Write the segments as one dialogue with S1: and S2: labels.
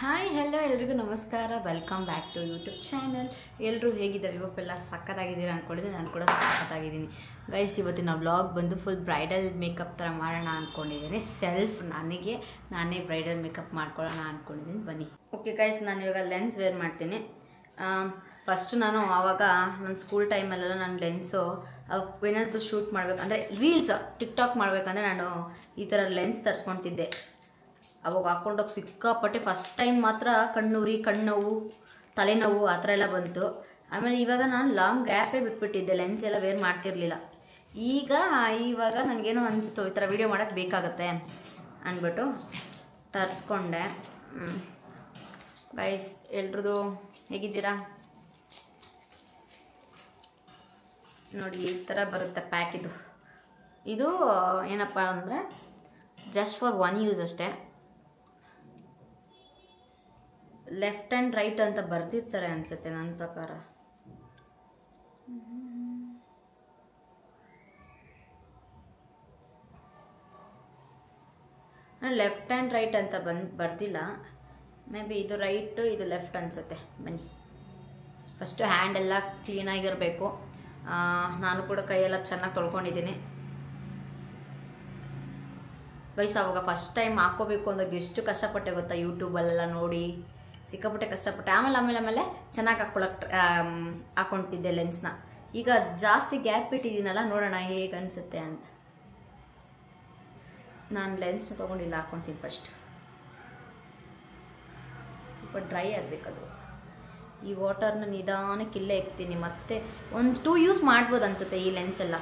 S1: Hi hello ಎಲ್ರಿಗೂ ನಮಸ್ಕಾರ. Welcome back to YouTube channel. ಎಲ್ಲರೂ ಹೇಗಿದ್ದಾರೆ? ಇವತ್ತೆಲ್ಲ ಸಖತ್ತಾಗಿದ್ದೀರಾ ಅಂದ್ಕೊಂಡಿದ್ದೆ. ನಾನು ಕೂಡ ಸಖತ್ತಾಗಿದ್ದೀನಿ ಗೈಸ್. ಇವತ್ತಿನ ವ್ಲಾಗ್ ಬಂದು ಫುಲ್ ಬ್ರೈಡಲ್ ಮೇಕಪ್ ಥರ ಮಾಡೋಣ ಅಂದ್ಕೊಂಡಿದ್ದೀನಿ. ನನಗೆ ನಾನೇ ಬ್ರೈಡಲ್ ಮೇಕಪ್ ಮಾಡ್ಕೊಳ್ಳೋಣ ಅಂದ್ಕೊಂಡಿದ್ದೀನಿ. ಬನ್ನಿ. ಓಕೆ ಗೈಸ್, ನಾನು ಇವಾಗ ಲೆನ್ಸ್ ವೇರ್ ಮಾಡ್ತೀನಿ. ಫಸ್ಟು ನಾನು ಆವಾಗ ನನ್ನ ಸ್ಕೂಲ್ ಟೈಮಲ್ಲೆಲ್ಲ ನಾನು ಲೆನ್ಸು ಏನಾದರೂ ಶೂಟ್ ಮಾಡಬೇಕು ಅಂದರೆ ರೀಲ್ಸ್ ಟಿಕ್ಟಾಕ್ ಮಾಡಬೇಕಂದ್ರೆ ನಾನು ಈ ಥರ ಲೆನ್ಸ್ ತರಿಸ್ಕೊತಿದ್ದೆ. ಅವಾಗ ಹಾಕ್ಕೊಂಡೋಗಿ ಸಿಕ್ಕಾಪಟ್ಟೆ ಫಸ್ಟ್ ಟೈಮ್ ಮಾತ್ರ ಕಣ್ಣೂರಿ, ಕಣ್ಣೋವು, ತಲೆನೋವು ಆ ಥರ ಎಲ್ಲ ಬಂತು. ಆಮೇಲೆ ಇವಾಗ ನಾನು ಲಾಂಗ್ ಗ್ಯಾಪೇ ಬಿಟ್ಬಿಟ್ಟಿದ್ದೆ, ಲೆನ್ಸ್ ಎಲ್ಲ ವೇರ್ ಮಾಡ್ತಿರ್ಲಿಲ್ಲ. ಇವಾಗ ನನಗೇನೋ ಅನಿಸ್ತು ಈ ಥರ ವೀಡಿಯೋ ಮಾಡೋಕ್ಕೆ ಬೇಕಾಗತ್ತೆ ಅಂದ್ಬಿಟ್ಟು ತರಿಸ್ಕೊಂಡೆ. ಗೈಸ್, ಎಲ್ರದ್ದು ಹೇಗಿದ್ದೀರಾ? ನೋಡಿ, ಈ ಥರ ಬರುತ್ತೆ ಪ್ಯಾಕ್. ಇದು ಏನಪ್ಪ ಅಂದರೆ ಜಸ್ಟ್ ಫಾರ್ ಒನ್ ಯೂಸ್ ಅಷ್ಟೇ. ಲೆಫ್ಟ್ ಆ್ಯಂಡ್ ರೈಟ್ ಅಂತ ಬರ್ದಿರ್ತಾರೆ ಅನಿಸುತ್ತೆ ನನ್ನ ಪ್ರಕಾರ. ಲೆಫ್ಟ್ ಆ್ಯಂಡ್ ರೈಟ್ ಅಂತ ಬರ್ದಿಲ್ಲ. ಮೇ ಬಿ ಇದು ರೈಟು, ಇದು ಲೆಫ್ಟ್ ಅನಿಸುತ್ತೆ. ಬನ್ನಿ, ಫಸ್ಟು ಹ್ಯಾಂಡೆಲ್ಲ ಕ್ಲೀನಾಗಿರಬೇಕು. ನಾನು ಕೂಡ ಕೈಯೆಲ್ಲ ಚೆನ್ನಾಗಿ ತೊಳ್ಕೊಂಡಿದ್ದೀನಿ ಗೈಸ್. ಆವಾಗ ಫಸ್ಟ್ ಟೈಮ್ ಹಾಕ್ಕೋಬೇಕು ಅಂದಾಗ ಎಷ್ಟು ಕಷ್ಟಪಟ್ಟೆ ಗೊತ್ತಾ? ಯೂಟ್ಯೂಬಲ್ಲೆಲ್ಲ ನೋಡಿ ಸಿಕ್ಕಾಪಟ್ಟೆ ಕಷ್ಟಪಟ್ಟೆ. ಆಮೇಲೆ ಚೆನ್ನಾಗಿ ಹಾಕ್ಕೊತಿದ್ದೆ ಲೆನ್ಸ್ನ. ಈಗ ಜಾಸ್ತಿ ಗ್ಯಾಪ್ ಇಟ್ಟಿದ್ದೀನಲ್ಲ, ನೋಡೋಣ ಹೇಗೆ ಅನಿಸುತ್ತೆ ಅಂತ. ನಾನು ಲೆನ್ಸ್ನ ತೊಗೊಂಡಿಲ್ಲ, ಹಾಕ್ಕೊತೀನಿ. ಫಸ್ಟ್ ಸ್ವಲ್ಪ ಡ್ರೈ ಆಗಬೇಕದು. ಈ ವಾಟರ್ನ ನಿಧಾನಕ್ಕೆ ಇಲ್ಲೇ ಇಕ್ತೀನಿ. ಮತ್ತೆ ಒಂದು 2 ಯೂಸ್ ಮಾಡ್ಬೋದು ಅನಿಸುತ್ತೆ ಈ ಲೆನ್ಸ್ ಎಲ್ಲ.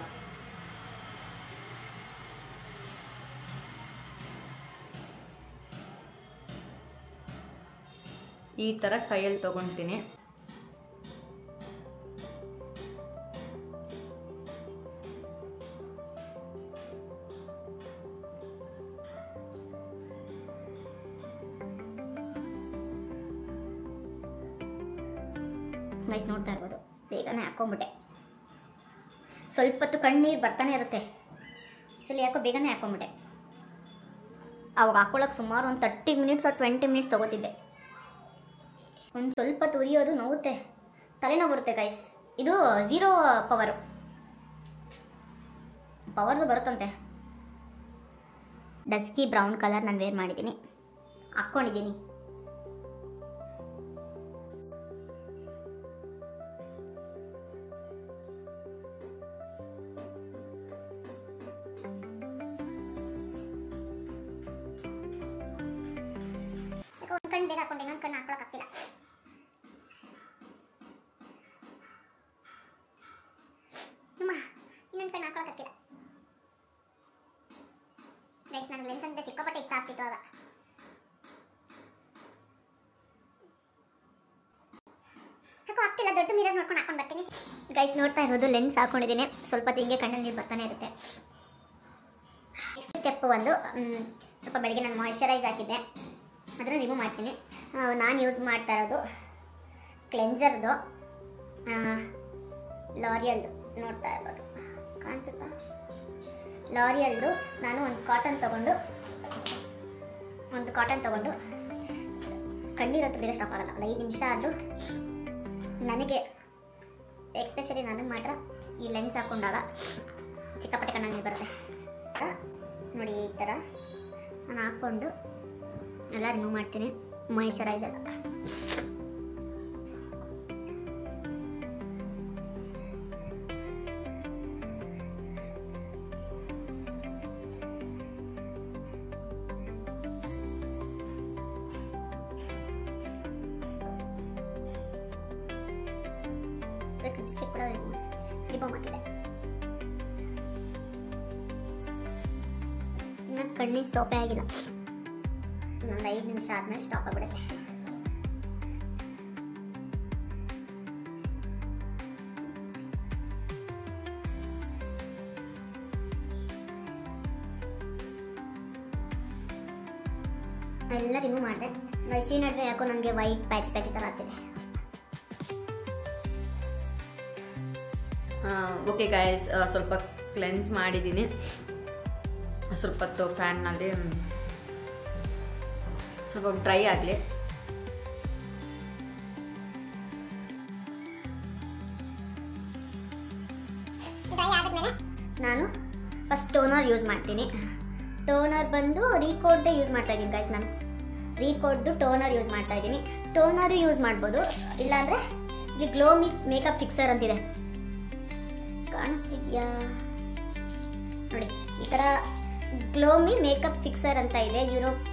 S1: ಈ ಥರ ಕೈಯಲ್ಲಿ ತೊಗೊತೀನಿ.
S2: ಗೈಸ್, ನೋಡ್ತಾ ಇರ್ಬೋದು, ಬೇಗನೆ ಹಾಕ್ಕೊಂಬಿಟ್ಟೆ. ಸ್ವಲ್ಪ ಹೊತ್ತು ಕಣ್ಣೀರು ಬರ್ತಾನೆ ಇರುತ್ತೆ. ಈ ಸಲ ಯಾಕೋ ಬೇಗನೆ ಹಾಕ್ಕೊಂಬಿಟ್ಟೆ. ಅವಾಗ ಹಾಕ್ಕೊಳ್ಳೋಕೆ ಸುಮಾರು ಒಂದು 30 ಮಿನಿಟ್ಸ್ 20 ಮಿನಿಟ್ಸ್ ತೊಗೋತಿದ್ದೆ. ಒಂದು ಸ್ವಲ್ಪ ಹೊತ್ತು ಉರಿಯೋದು, ನೋವುತ್ತೆ, ತಲೆನೋವು ಬರುತ್ತೆ ಗೈಸ್. ಇದು 0 ಪವರ್ದು ಬರುತ್ತಂತೆ. ಡಸ್ಕಿ ಬ್ರೌನ್ ಕಲರ್ ನಾನು ವೇರ್ ಮಾಡಿದ್ದೀನಿ, ಹಾಕ್ಕೊಂಡಿದ್ದೀನಿ. ಒಂದು ಕಣ್ಣು ಬೇಗ ಹಾಕ್ಕೊಂಡೆ, ಇನ್ನೊಂದು ಕಣ್ಣು ಹಾಕ್ಕೊಳಕ್ಕಾಗ್ತಿಲ್ಲ. ಇನ್ನೊಂದು ಕಣ್ಣು ಹಾಕ್ಕೊಳಕ್ಕಾಗ್ತಿಲ್ಲ ಗೈಸ್. ನನಗೆ ಲೆನ್ಸ್ ಅಂದರೆ ಸಿಕ್ಕಾಪಟ್ಟೆ ಇಷ್ಟ ಆಗ್ತಿತ್ತು ಆಗ. ಆಗ್ತಿಲ್ಲ, ದೊಡ್ಡ ಮಿರರ್ ನೋಡ್ಕೊಂಡು ಹಾಕೊಂಡು ಬರ್ತೀನಿ ಗೈಸ್. ನೋಡ್ತಾ ಇರೋದು ಲೆನ್ಸ್ ಹಾಕೊಂಡಿದ್ದೀನಿ. ಸ್ವಲ್ಪ ಹಿಂಗೆ ಕಣ್ಣಲ್ಲಿ ನೀರು ಬರ್ತಾನೆ ಇರುತ್ತೆ. ನೆಕ್ಸ್ಟ್ ಸ್ಟೆಪ್ ಒಂದು ಸ್ವಲ್ಪ ಬೆಳಗ್ಗೆ ನಾನು ಮಾಯಿಶ್ಚರೈಸ್ ಹಾಕಿದ್ದೆ, ಅದನ್ನು ರಿಮೂವ್ ಮಾಡ್ತೀನಿ. ನಾನು ಯೂಸ್ ಮಾಡ್ತಾ ಇರೋದು ಕ್ಲೆನ್ಸರ್ದು, ಲಾರಿಯಲ್ದು. ನೋಡ್ತಾ ಇರ್ಬೋದು, ಕಾಣಿಸುತ್ತಾ? ಲಾರಿಯಲ್ದು. ನಾನು ಒಂದು ಕಾಟನ್ ತೊಗೊಂಡು ಕಣ್ಣೀರಂತೂ ಬೇಗ ಸ್ಟಾಪ್ ಆಗಲ್ಲ. ಒಂದು 5 ನಿಮಿಷ ಆದರೂ ನನಗೆ, ಎಕ್ಸ್ಪೆಷಲಿ ನನಗೆ ಮಾತ್ರ ಈ ಲೆನ್ಸ್ ಹಾಕ್ಕೊಂಡಾಗ ಸಿಕ್ಕಾಪಟ್ಟೆ ಕಣ್ಣಲ್ಲಿ ಬರುತ್ತೆ ನೋಡಿ. ಈ ಥರ ನಾನು ಹಾಕ್ಕೊಂಡು ಎಲ್ಲ ರಿಮೂವ್ ಮಾಡ್ತೀನಿ, ಮಾಯಿಶ್ಚರೈಸ್ ಎಲ್ಲ. ಕೂಡ ರಿಮೂವ್ ಹಾಕಿದೆ. ನನ್ನ ಕಣ್ಣಿನ ಸ್ಟಾಪೇ ಆಗಿಲ್ಲ. ಒಂದು 5 ನಿಮಿಷ ಆದಮೇಲೆ ಸ್ಟಾಪ್ ಆಗಿಬಿಡುತ್ತೆ. ಎಲ್ಲ ರಿಮೂವ್ ಮಾಡಿದೆ. ಈ ನಡುವೆ ಯಾಕೋ ನನಗೆ ವೈಟ್ ಪ್ಯಾಚ್ ಥರ ಆಗ್ತಿದೆ.
S1: ಓಕೆ ಗಾಯ್ಸ್, ಸ್ವಲ್ಪ ಕ್ಲೆನ್ಸ್ ಮಾಡಿದ್ದೀನಿ. ಸ್ವಲ್ಪ ಹೊತ್ತು ಫ್ಯಾನ್ನಲ್ಲಿ ಸ್ವಲ್ಪ ಡ್ರೈ ಆಗಲಿ.
S2: ಫಸ್ಟ್ ಟೋನರ್ ಯೂಸ್ ಮಾಡ್ತೀನಿ. ಟೋನರ್ ಬಂದು ರೀಕೋಡ್ದೇ ಯೂಸ್ ಮಾಡ್ತಾ ಇದ್ದೀನಿ ಗೈಸ್. ನಾನು ರೀಕೋಡ್ದು ಟೋನರ್ ಯೂಸ್ ಮಾಡ್ತಾ ಇದ್ದೀನಿ. ಟೋನರು ಯೂಸ್ ಮಾಡ್ಬೋದು, ಇಲ್ಲಾಂದರೆ ಇಲ್ಲಿ ಗ್ಲೋ ಮೇಕಪ್ ಫಿಕ್ಸರ್ ಅಂತಿದೆ, ಕಾಣಿಸ್ತಿದ್ಯಾ ನೋಡಿ, ಈ ಥರ ಗ್ಲೋ ಮೇಕಪ್ ಫಿಕ್ಸರ್ ಅಂತ ಇದೆ ಯುರೋಪ್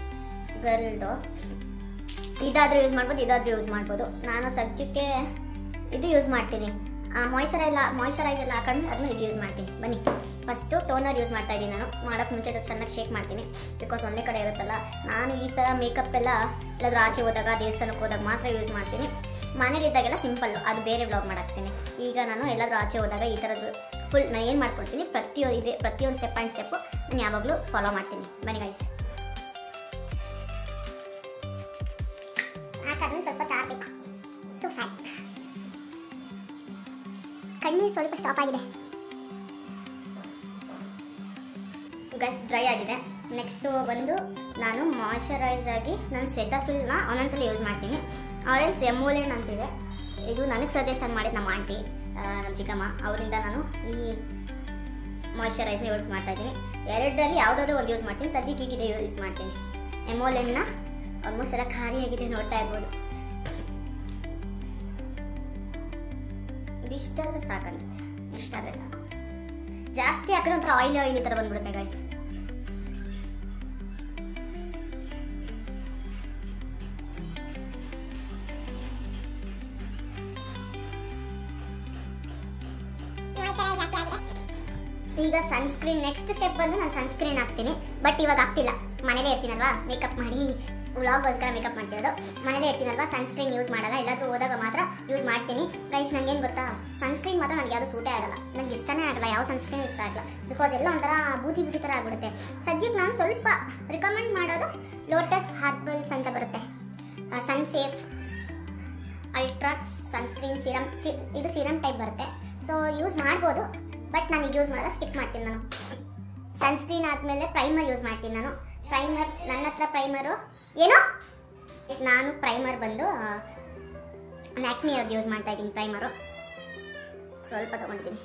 S2: ಗರ್ಲ್ದು. ಇದಾದರೂ ಯೂಸ್ ಮಾಡ್ಬೋದು, ಇದಾದರೂ ಯೂಸ್ ಮಾಡ್ಬೋದು. ನಾನು ಸದ್ಯಕ್ಕೆ ಇದು ಯೂಸ್ ಮಾಡ್ತೀನಿ. ಮಾಯ್ಶ್ಚರೈಸ್ ಎಲ್ಲ ಹಾಕೊಂಡು ಅದನ್ನು ಇದು ಯೂಸ್ ಮಾಡ್ತೀನಿ. ಬನ್ನಿ, ಫಸ್ಟು ಟೋನರ್ ಯೂಸ್ ಮಾಡ್ತಾ ಇದ್ದೀನಿ. ನಾನು ಮಾಡೋಕ್ಕೆ ಮುಂಚೆ ಅದು ಚೆನ್ನಾಗಿ ಶೇಕ್ ಮಾಡ್ತೀನಿ, ಬಿಕಾಸ್ ಒಂದೇ ಕಡೆ ಇರುತ್ತಲ್ಲ. ನಾನು ಈ ಥರ ಮೇಕಪ್ ಎಲ್ಲ ಎಲ್ಲಾದರೂ ಆಚೆ ಹೋದಾಗ, ದೇವಸ್ಥಾನಕ್ಕೆ ಹೋದಾಗ ಮಾತ್ರ ಯೂಸ್ ಮಾಡ್ತೀನಿ. ಮನೇಲಿದ್ದಾಗೆಲ್ಲ ಸಿಂಪಲ್ಲು, ಅದು ಬೇರೆ ವ್ಲಾಗ್ ಮಾಡಾಕ್ತೀನಿ. ಈಗ ನಾನು ಎಲ್ಲಾದರೂ ಆಚೆ ಹೋದಾಗ ಈ ಥರದ್ದು ಫುಲ್ ನಾನು ಏನು ಮಾಡ್ಕೊಳ್ತೀನಿ, ಪ್ರತಿಯೊಂದು ಸ್ಟೆಪ್ ಆ್ಯಂಡ್ ಸ್ಟೆಪ್ಪು ನಾನು ಯಾವಾಗಲೂ ಫಾಲೋ ಮಾಡ್ತೀನಿ. ಬನ್ನಿ ಗೈಸ್. ಹಾಕಾದ್ಮೇಲೆ ಸ್ವಲ್ಪ ತಾರಬೇಕು. ಸೊ ಫ್ಯಾಟ್ ಕಣ್ಣು ಸ್ವಲ್ಪ ಸ್ಟಾಪ್ ಆಗಿದೆ ಗೈಸ್, ಡ್ರೈ ಆಗಿದೆ. ನೆಕ್ಸ್ಟು ಬಂದು ನಾನು ಮಾಯ್ಶ್ಚರೈಸ್ ಆಗಿ ನಾನು ಸೆಟಫಿಲ್ನ ಒಂದೊಂದ್ಸಲ ಯೂಸ್ ಮಾಡ್ತೀನಿ. ಆರೆಲ್ಸ್ ಎಮೋಲೆಂಡ್ ಅಂತಿದೆ, ಇದು ನನಗೆ ಸಜೆಷನ್ ಮಾಡಿದ್ದು ನಮ್ಮ ಆಂಟಿ, ನಮ್ಮ ಚಿಕ್ಕಮ್ಮ, ಅವರಿಂದ ನಾನು ಈ ಮಾಯ್ಶ್ಚರೈಸ್ನ ಯೂಸ್ ಮಾಡ್ತಾಯಿದ್ದೀನಿ. ಎರಡರಲ್ಲಿ ಯಾವುದಾದ್ರೂ ಒಂದು ಯೂಸ್ ಮಾಡ್ತೀನಿ. ಸದ್ಯಕ್ಕೆ ಈಗಿದೆ ಯೂಸ್ ಮಾಡ್ತೀನಿ. ಎಮೋಲೆಂಡ್ನ ಆಲ್ಮೋಸ್ಟ್ ಎಲ್ಲ ಖಾಲಿಯಾಗಿದೆ, ನೋಡ್ತಾ ಇರ್ಬೋದು. ಇದಿಷ್ಟಾದರೆ ಸಾಕು ಅನಿಸುತ್ತೆ, ಇಷ್ಟಾದರೆ ಸಾಕು. ಜಾಸ್ತಿ ಹಾಕಿದ್ರೆ ಒಂಥರ ಆಯಿಲಿ ಥರ ಬಂದ್ಬಿಡುತ್ತೆ ಗೈಸ್. ಈಗ ಸನ್ಸ್ಕ್ರೀನ್, ನೆಕ್ಸ್ಟ್ ಸ್ಟೆಪ್ ಬಂದು ನಾನು ಸನ್ಸ್ಕ್ರೀನ್ ಹಾಕ್ತೀನಿ. ಬಟ್ ಇವಾಗ ಆಗ್ತಿಲ್ಲ, ಮನೇಲೇ ಇರ್ತೀನಲ್ವಾ, ಮೇಕಪ್ ಮಾಡಿ ವ್ಲಾಗ್ಗೋಸ್ಕರ ಮೇಕಪ್ ಮಾಡ್ತಿರೋದು, ಮನೇಲೇ ಇರ್ತೀನಲ್ವಾ, ಸನ್ಸ್ಕ್ರೀನ್ ಯೂಸ್ ಮಾಡಲ್ಲ. ಎಲ್ಲಾದರೂ ಹೋದಾಗ ಮಾತ್ರ ಯೂಸ್ ಮಾಡ್ತೀನಿ ಗೈಸ್. ನನಗೇನು ಗೊತ್ತಾ, ಸನ್ಸ್ಕ್ರೀನ್ ಮಾತ್ರ ನನಗೆ ಯಾವುದು ಸೂಟೇ ಆಗಲ್ಲ, ನನಗೆ ಇಷ್ಟನೇ ಆಗಲ್ಲ, ಯಾವ ಸನ್ಸ್ಕ್ರೀನ್ ಇಷ್ಟ ಆಗಲ್ಲ. ಬಿಕಾಸ್ ಎಲ್ಲ ಒಂಥರ ಬೂದಿ ಥರ ಆಗಿಬಿಡುತ್ತೆ. ಸದ್ಯಕ್ಕೆ ನಾನು ಸ್ವಲ್ಪ ರಿಕಮೆಂಡ್ ಮಾಡೋದು ಲೋಟಸ್ ಹರ್ಬಲ್ಸ್ ಅಂತ ಬರುತ್ತೆ, ಸನ್ಸೇಫ್ ಅಲ್ಟ್ರಾಕ್ಸ್ ಸನ್ಸ್ಕ್ರೀನ್ ಸಿರಮ್. ಇದು ಸಿರಮ್ ಟೈಪ್ ಬರುತ್ತೆ, ಸೊ ಯೂಸ್ ಮಾಡ್ಬೋದು. ಬಟ್ ನನಗೆ ಯೂಸ್ ಮಾಡೋದು ಸ್ಕಿಪ್ ಮಾಡ್ತೀನಿ. ನಾನು ಸನ್ಸ್ಕ್ರೀನ್ ಆದಮೇಲೆ ಪ್ರೈಮರ್ ಯೂಸ್ ಮಾಡ್ತೀನಿ. ನಾನು ಪ್ರೈಮರ್, ನನ್ನ ಹತ್ರ ಪ್ರೈಮರು ಏನೋ, ನಾನು ಪ್ರೈಮರ್ ಬಂದು ಲ್ಯಾಕ್ಮಿ ಅವ್ರದ್ದು ಯೂಸ್ ಮಾಡ್ತಾ ಇದ್ದೀನಿ. ಪ್ರೈಮರು ಸ್ವಲ್ಪ ತೊಗೊಂಡಿದ್ದೀನಿ.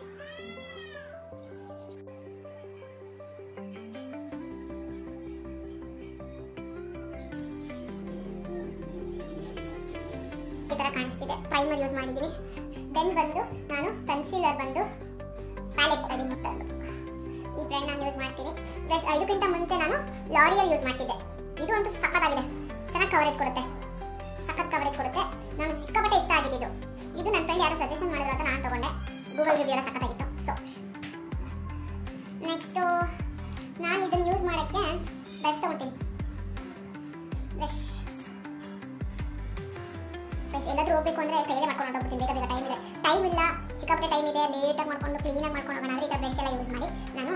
S2: ಈ ಥರ ಕಾಣಿಸ್ತಿದೆ, ಪ್ರೈಮರ್ ಯೂಸ್ ಮಾಡಿದ್ದೀನಿ. ದೆನ್ ಬಂದು ನಾನು ಕನ್ಸೀಲರ್ ಬಂದು ಪ್ಯಾಲೆಟ್ ಈ ಬ್ರ್ಯಾಂಡ್ ನಾನು ಯೂಸ್ ಮಾಡ್ತೀನಿ. ಪ್ಲಸ್ ಇದಕ್ಕಿಂತ ಮುಂಚೆ ನಾನು ಲಾರಿಯಲ್ ಯೂಸ್ ಮಾಡ್ತಿದ್ದೆ. ಇದು ಅಂತೂ ಸಖತ್ತಾಗಿದೆ, ಚೆನ್ನಾಗಿ ಕವರೇಜ್ ಕೊಡುತ್ತೆ, ಸಖತ್ ಕವರೇಜ್ ಕೊಡುತ್ತೆ. ನನಗೆ ಸಿಕ್ಕಾಪಟ್ಟೆ ಇಷ್ಟ ಆಗಿದ್ದು ಇದು. ನನ್ನ ಫ್ರೆಂಡ್ ಯಾರು ಸಜೆಷನ್ ಮಾಡಿದ್ರು ಅಂತ ನಾನು ತೊಗೊಂಡೆ. ಗೂಗಲ್ ರಿವ್ಯೂ ಎಲ್ಲ ಸಖತ್ತಾಗಿತ್ತು. ಸೊ ನೆಕ್ಸ್ಟು ನಾನು ಇದನ್ನು ಯೂಸ್ ಮಾಡೋಕ್ಕೆ ಬ್ರಷ್ ತೊಗೊಳ್ತೀನಿ. ಬ್ರಷ್ ಎಲ್ಲಾದರೂ ಹೋಗಬೇಕು ಅಂದರೆ ಕೈಯಲ್ಲೇ ಮಾಡ್ಕೊಂಡು ಹೊರಟೋಗ್ಬಿಡ್ತೀನಿ. ಬೇಗ ಟೈಮ್ ಇದೆ, ಟೈಮ್ ಇಲ್ಲ, ಸಿಕ್ಕಾಪಟ್ಟೆ ಟೈಮ್ ಇದೆ, ಲೇಟಾಗಿ ಮಾಡ್ಕೊಂಡು ಕ್ಲೀನಾಗಿ ಮಾಡ್ಕೊಂಡು ಹೋಗೋಣ ಅಂದರೆ ಈ ಥರ ಬ್ರಷ್ ಎಲ್ಲ ಯೂಸ್ ಮಾಡಿ ನಾನು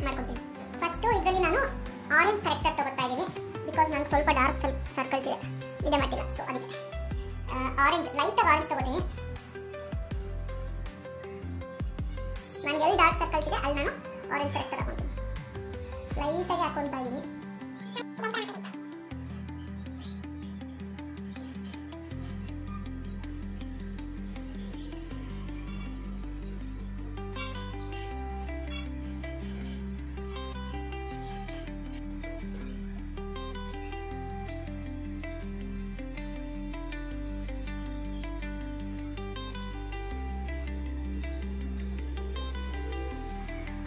S2: ಮಾಡ್ಕೊತೀನಿ. ಫಸ್ಟು ಇದರಲ್ಲಿ ನಾನು ಆರೆಂಜ್ ಕರೆಕ್ಟರ್ ತೊಗೊಳ್ತಾ ಇದ್ದೀನಿ, ಬಿಕಾಸ್ ನನಗೆ ಸ್ವಲ್ಪ ಡಾರ್ಕ್ ಸರ್ಕಲ್ಸ್ ಇದೆ ಮಟ್ಟಿಲ್ಲ. ಸೊ ಅದಕ್ಕೆ ಆರೆಂಜ್, ಲೈಟಾಗಿ ಆರೆಂಜ್ ತೊಗೊಳ್ತೀನಿ. ನನಗೆ ಎಲ್ಲಿ ಡಾರ್ಕ್ ಸರ್ಕಲ್ಸ್ ಇದೆ ಅಲ್ಲಿ ನಾನು ಆರೆಂಜ್ ಕರೆಕ್ಟರ್ ಹಾಕೊತೀನಿ. ಲೈಟಾಗಿ ಹಾಕೊಳ್ತಾ ಇದ್ದೀನಿ.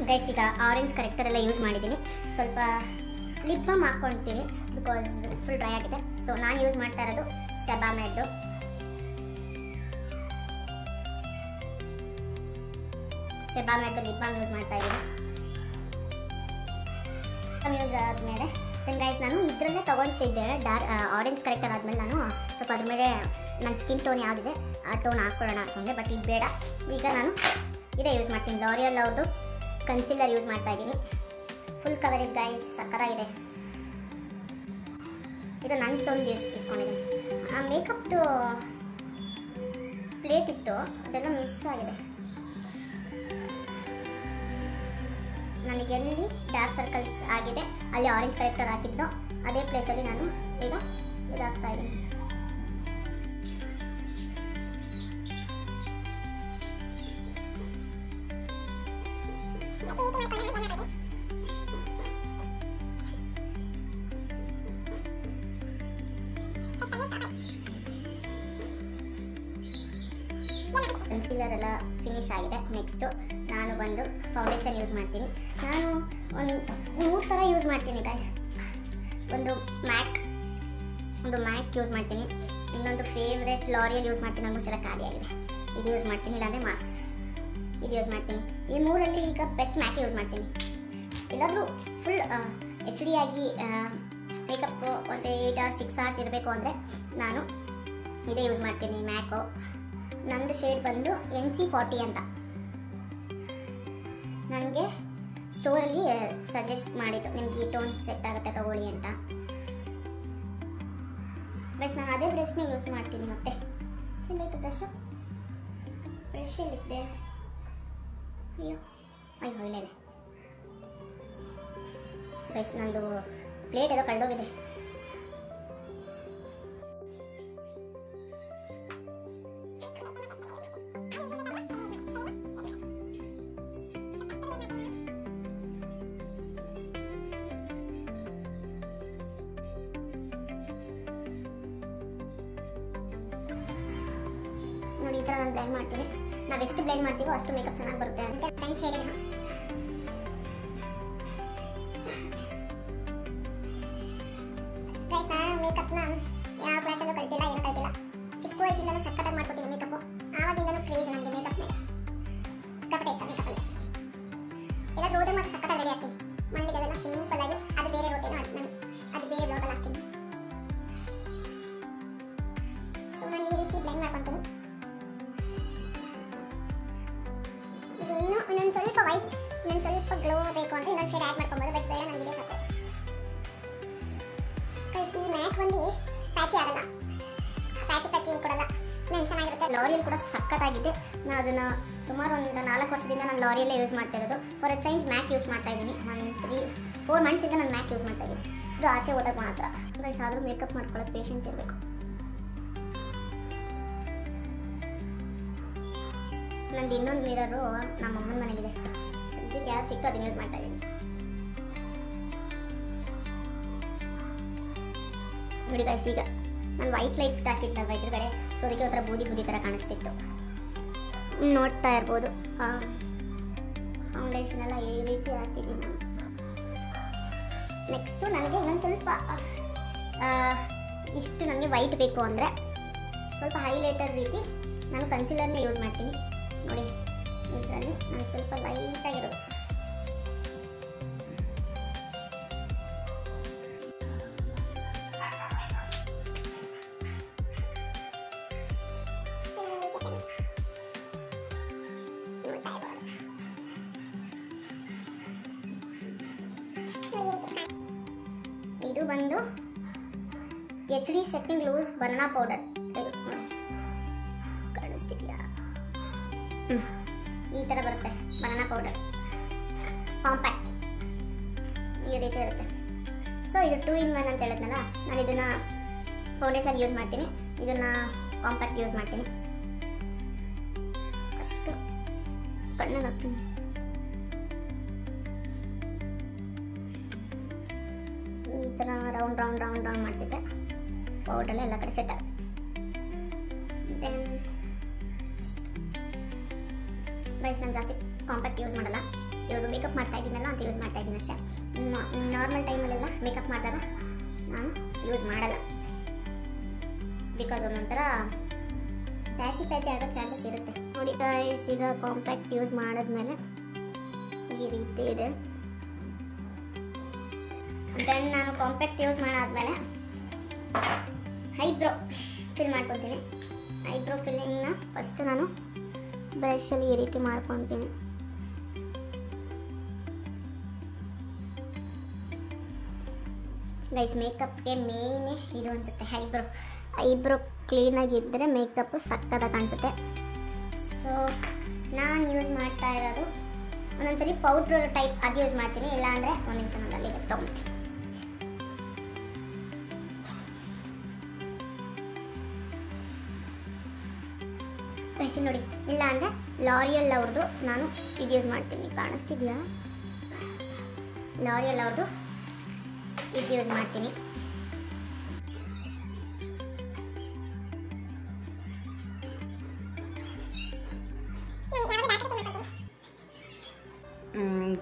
S2: ಗೈಸ್, ಈಗ ಆರೆಂಜ್ ಕರೆಕ್ಟರ್ ಎಲ್ಲ ಯೂಸ್ ಮಾಡಿದ್ದೀನಿ. ಸ್ವಲ್ಪ ಲಿಪ್ ಬಾಮ್ ಹಾಕ್ಕೊಳ್ತೀನಿ ಬಿಕಾಸ್ ಫುಲ್ ಡ್ರೈ ಆಗಿದೆ. ಸೊ ನಾನು ಯೂಸ್ ಮಾಡ್ತಾ ಇರೋದು ಸೆಬಾಮೆಡ್ದು. ಲಿಪ್ ಬಾಮ್ ಯೂಸ್ ಮಾಡ್ತಾ ಇದ್ದೀನಿ. ಯೂಸ್ ಆದಮೇಲೆ ದೆನ್ ಗೈಸ್ ನಾನು ಇದರಲ್ಲೇ ತೊಗೊಳ್ತಿದ್ದೆ ಆರೆಂಜ್ ಕರೆಕ್ಟರ್ ಆದಮೇಲೆ ನಾನು ಸ್ವಲ್ಪ ಅದ್ರ ಮೇಲೆ ನನ್ನ ಸ್ಕಿನ್ ಟೋನ್ ಯಾವುದಿದೆ ಆ ಟೋನ್ ಹಾಕ್ಕೊಳ್ಳೋಣ ಹಾಕ್ಕೊಂಡೆ. ಬಟ್ ಇದು ಬೇಡ, ಈಗ ನಾನು ಇದೇ ಯೂಸ್ ಮಾಡ್ತೀನಿ. ಲಾರಿಯಲ್ ಅವ್ರದ್ದು ಕನ್ಸಿಲರ್ ಯೂಸ್ ಮಾಡ್ತಾ ಇದ್ದೀನಿ. ಫುಲ್ ಕವರೇಜ್ ಗೈಸ್, ಸಕ್ಕತ್ತಾಗಿದೆ. ಇದು ನನ್ನ ಟೋನ್ ಇಸ್ಕೊಂಡಿದ್ದೀನಿ. ಆ ಮೇಕಪ್ದು ಪ್ಲೇಟ್ ಇತ್ತು, ಅದೆಲ್ಲ ಮಿಸ್ ಆಗಿದೆ. ನನಗೆ ಎಲ್ಲಿ ಡಾರ್ಕ್ ಸರ್ಕಲ್ಸ್ ಆಗಿದೆ ಅಲ್ಲಿ ಆರೆಂಜ್ ಕರೆಕ್ಟರ್ ಹಾಕಿದ್ದು ಅದೇ ಪ್ಲೇಸಲ್ಲಿ ನಾನು ಈಗ ಇದಾಗ್ತಾ ಇದ್ದೀನಿ. ಕನ್ಸೀಲರ್ ಎಲ್ಲ ಫಿನಿಶ್ ಆಗಿದೆ. ನೆಕ್ಸ್ಟು ನಾನು ಬಂದು ಫೌಂಡೇಶನ್ ಯೂಸ್ ಮಾಡ್ತೀನಿ. ನಾನು ಒಂದು 3 ಥರ ಯೂಸ್ ಮಾಡ್ತೀನಿ ಗೈಸ್. ಒಂದು ಮ್ಯಾಕ್ ಯೂಸ್ ಮಾಡ್ತೀನಿ, ಇನ್ನೊಂದು ಫೇವ್ರೆಟ್ ಲಾರಿಯಲ್ ಯೂಸ್ ಮಾಡ್ತೀನಿ, ಆಲ್ಮೋಸ್ಟ್ ಎಲ್ಲ ಖಾಲಿ ಆಗಿದೆ. ಇದು ಯೂಸ್ ಮಾಡ್ತೀನಿ, ಇಲ್ಲಾಂದರೆ ಮಾರ್ಸ್ ಇದು ಯೂಸ್ ಮಾಡ್ತೀನಿ. ಈ 3ರಲ್ಲಿ ಈಗ ಬೆಸ್ಟ್ ಮ್ಯಾಕ್ ಯೂಸ್ ಮಾಡ್ತೀನಿ. ಎಲ್ಲಾದರೂ ಫುಲ್ HD ಆಗಿ ಮೇಕಪ್ ಒಂದು 8 hours 6 hours ಇರಬೇಕು ಅಂದರೆ ನಾನು ಇದೇ ಯೂಸ್ ಮಾಡ್ತೀನಿ ಮ್ಯಾಕು. ನಂದು ಶೇಡ್ ಬಂದು NC40 ಅಂತ. ನನಗೆ ಸ್ಟೋರಲ್ಲಿ ಸಜೆಸ್ಟ್ ಮಾಡಿದ್ದು, ನಿಮ್ಗೆ ಈ ಟೋನ್ ಸೆಟ್ ಆಗುತ್ತೆ ತಗೊಳ್ಳಿ ಅಂತ. ಬಸ್ ನಾನು ಅದೇ ಬ್ರಷ್ನೇ ಯೂಸ್ ಮಾಡ್ತೀನಿ. ಮತ್ತೆ ಎಲ್ಲೈತು ಬ್ರಷ್ ಎಲ್ಲಿದೆ? ಅಯ್ಯೋ ಒಳ್ಳೆಯದೆ ಬಸ್. ನಂದು ಪ್ಲೇಟ್ ಏನೋ ಕಳೆದೋಗಿದೆ. ನೋಡಿ ಈ ಥರ ನಾನು ಬ್ಲೆಂಡ್ ಮಾಡ್ತೀನಿ. ನಾವು ಎಷ್ಟು ಬ್ಲೆಂಡ್ ಮಾಡ್ತೀವೋ ಅಷ್ಟು ಮೇಕಪ್ ಚೆನ್ನಾಗಿ ಬರುತ್ತೆ ಅಂತ ಫ್ರೆಂಡ್ಸ್ ಹೇಳಿದ್ರು. ಗೈಸ್, ನಾನು ಮೇಕಪ್ನ ಯಾವ ಕ್ಲಾಸಲ್ಲೂ ಕಲ್ತಿಲ್ಲ, ಏನು ಕಲ್ತಿಲ್ಲ. ಚಿಕ್ಕ ವಯಸ್ಸಿಂದಲೂ ಸಕ್ಕತ್ತಾಗಿ ಮಾಡ್ಕೊತೀನಿ ಮೇಕಪ್ಪು. ಆವಾಗಿಂದಲೂ ಕ್ರೇಜ್ ನನಗೆ ಮೇಕಪ್ ಮೇಲೆ. ಸಿಕ್ಕಾಪಟ್ಟೆ ಇಷ್ಟ ಮೇಕಪ್ಪಲ್ಲಿ. ಎಲ್ಲಾದ್ರೂ ಹೋದ್ರೆ ಮತ್ತೆ ಸಕ್ಕತ್ತಾಗಿ ರೆಡಿ ಆಗ್ತೀನಿ. ಮನೇಲಿ ಅದೆಲ್ಲ ಸಿಂಪಲ್ ಆಗಿ, ಅದು ಬೇರೆ ರೋಟೇನೋ ಅದು ಬೇರೆ ಬ್ಲಾಗಲ್ಲಿ ಹಾಕ್ತೀನಿ. ಸೊ ನಾನು ಈ ರೀತಿ ಬ್ಲೆಂಡ್ ಮಾಡ್ಕೊತೀನಿ. ಇನ್ನು ಇನ್ನೊಂದು ಸ್ವಲ್ಪ ವೈಟ್, ಇನ್ನೊಂದು ಸ್ವಲ್ಪ ಗ್ಲೋ ಬೇಕು ಅಂದರೆ ಇನ್ನೊಂದು ಶೇಡ್ ಆ್ಯಡ್ ಮಾಡ್ಕೊಬೋದು. ಬಟ್ ಬೇಡ, ನನಗಿದೆ ಸಾಕು. ಈ ಮ್ಯಾಟ್ ಬಂದು ಪ್ಯಾಚಿ ಆಗಲ್ಲ, ಪ್ಯಾಚಿ ಕೊಡಲ್ಲ, ನಾನು ಚೆನ್ನಾಗಿರುತ್ತೆ. ಲಾರಿಯಲ್ ಕೂಡ ಸಕ್ಕತ್ತಾಗಿದೆ. ನಾನು ಅದನ್ನು ಸುಮಾರು ಒಂದು 4 ವರ್ಷದಿಂದ ನಾನು ಲಾರಿಯಲ್ಲೇ ಯೂಸ್ ಮಾಡ್ತಾ ಇರೋದು. For a change Mac use ಮಾಡ್ತಾ ಇದ್ದೀನಿ. ಒಂದು 3-4 ಮಂತ್ಸಿಂದ ನಾನು ಮ್ಯಾಕ್ ಯೂಸ್ ಮಾಡ್ತಾ ಇದ್ದೀನಿ. ಇದು ಆಚೆ ಹೋದಾಗ ಮಾತ್ರ. ಗೈಸ್, ಆದರೂ ಮೇಕಪ್ ಮಾಡ್ಕೊಳ್ಳೋದು ಪೇಷನ್ಸ್ ಇರಬೇಕು. ನಂದು ಇನ್ನೊಂದು ಮಿರರು ನಮ್ಮ ಅಮ್ಮನ ಮನೇಲಿದೆ. ಸದ್ಯಕ್ಕೆ ಯಾವ್ದು ಸಿಕ್ತು ಅದನ್ನು ಯೂಸ್ ಮಾಡ್ತಾ ಇದ್ದೀನಿ. ನೋಡಿ ಗೈಸ್, ಈಗ ನಾನು ವೈಟ್ ಲೈಟ್ ಹಾಕಿದ್ದಲ್ವ ಇದ್ರಗಡೆ, ಸೊ ಅದಕ್ಕೆ ಒಂಥರ ಬೂದಿ ಥರ ಕಾಣಿಸ್ತಿತ್ತು. ನೋಡ್ತಾ ಇರ್ಬೋದು. ಫೌಂಡೇಶನ್ ಎಲ್ಲ ಈ ರೀತಿ ಹಾಕಿದ್ದೀನಿ ನಾನು. ನೆಕ್ಸ್ಟು ನನಗೆ ಇನ್ನೊಂದು ಸ್ವಲ್ಪ ಇಷ್ಟು ನನಗೆ ವೈಟ್ ಬೇಕು ಅಂದರೆ ಸ್ವಲ್ಪ ಹೈಲೈಟರ್ ರೀತಿ ನಾನು ಕನ್ಸಿಲರ್ನೇ ಯೂಸ್ ಮಾಡ್ತೀನಿ. ನೋಡಿ ಇದರಲ್ಲಿ ನಾನು ಸ್ವಲ್ಪ ಲೈಟಾಗಿರೋದು. ಇದು ಬಂದು HD setting loose banana powder. ಕಾಣಿಸ್ತಿದೆಯಾ? ಈ ಥರ ಬರುತ್ತೆ ಬನಾನಾ ಪೌಡರ್, ಕಾಂಪ್ಯಾಕ್ಟ್ ಈ ರೀತಿ ಇರುತ್ತೆ. ಸೊ ಇದು 2 in 1 ಅಂತ ಹೇಳಿದ್ನಲ್ಲ, ನಾನು ಇದನ್ನು ಫೌಂಡೇಶನ್ ಯೂಸ್ ಮಾಡ್ತೀನಿ, ಇದನ್ನು ಕಾಂಪ್ಯಾಕ್ಟ್ ಯೂಸ್ ಮಾಡ್ತೀನಿ. ಅಷ್ಟು ಕಣ್ಣಲ್ಲಿ ಹಾಕ್ತೀನಿ. ಈ ಥರ ರೌಂಡ್ ಮಾಡ್ತಿದ್ರೆ ಪೌಡರ್ ಎಲ್ಲ ಕಡೆ ಸೆಟ್ ಆಗುತ್ತೆ. ದೆನ್ ಗೈಸ್, ನಾನು ಜಾಸ್ತಿ ಕಾಂಪ್ಯಾಕ್ಟ್ ಯೂಸ್ ಮಾಡಲ್ಲ. ಇವಾಗ ಮೇಕಪ್ ಮಾಡ್ತಾ ಇದ್ದೀನಲ್ಲ ಅಂತ ಯೂಸ್ ಮಾಡ್ತಾ ಇದ್ದೀನಿ ಅಷ್ಟೇ. ನಾರ್ಮಲ್ ಟೈಮಲ್ಲೆಲ್ಲ ಮೇಕಪ್ ಮಾಡಿದಾಗ ನಾನು ಯೂಸ್ ಮಾಡಲ್ಲ. ಬಿಕಾಸ್ ಒಂದೊಂಥರ ಪ್ಯಾಚಿ ಆಗೋ ಚಾನ್ಸಸ್ ಇರುತ್ತೆ. ನೋಡಿ ಗೈಸ್, ಈಗ ಕಾಂಪ್ಯಾಕ್ಟ್ ಯೂಸ್ ಮಾಡಿದ್ಮೇಲೆ ಈ ರೀತಿ ಇದೆ. ದೆನ್ ನಾನು ಕಾಂಪ್ಯಾಕ್ಟ್ ಯೂಸ್ ಮಾಡಾದ್ಮೇಲೆ ಐಬ್ರೋ ಫಿಲ್ ಮಾಡ್ಕೊತೀನಿ. ಐಬ್ರೋ ಫಿಲ್ಲಿಂಗ್ನ ಫಸ್ಟ್ ನಾನು ಬ್ರಷಲ್ಲಿ ಈ ರೀತಿ ಮಾಡ್ಕೊತೀನಿ. ಗೈಸ್, ಮೇಕಪ್ಗೆ ಮೇನೇ ಇದು ಅನಿಸುತ್ತೆ ಐಬ್ರೋ ಕ್ಲೀನಾಗಿದ್ದರೆ ಮೇಕಪ್ಪು ಸಕ್ಕತ್ತಾಗಿ ಕಾಣಿಸುತ್ತೆ. ಸೊ ನಾನು ಯೂಸ್ ಮಾಡ್ತಾ ಇರೋದು ಒಂದೊಂದ್ಸರಿ ಪೌಡ್ರ್ ಟೈಪ್ ಅದು ಯೂಸ್ ಮಾಡ್ತೀನಿ, ಇಲ್ಲಾಂದರೆ ಒಂದು ನಿಮಿಷ ನಾನು ಅಲ್ಲಿಗೆ ತೊಗೊಳ್ತೀನಿ. ಗೈಸ್ ನೋಡಿ, ಇಲ್ಲ ಅಂದರೆ ಲಾರಿಯಲ್ ಅವ್ರದ್ದು ನಾನು ಇದು ಯೂಸ್ ಮಾಡ್ತೀನಿ. ಕಾಣಿಸ್ತಿದೆಯಾ? ಲಾರಿಯಲ್ ಅವ್ರದ್ದು ಇದು ಯೂಸ್ ಮಾಡ್ತೀನಿ.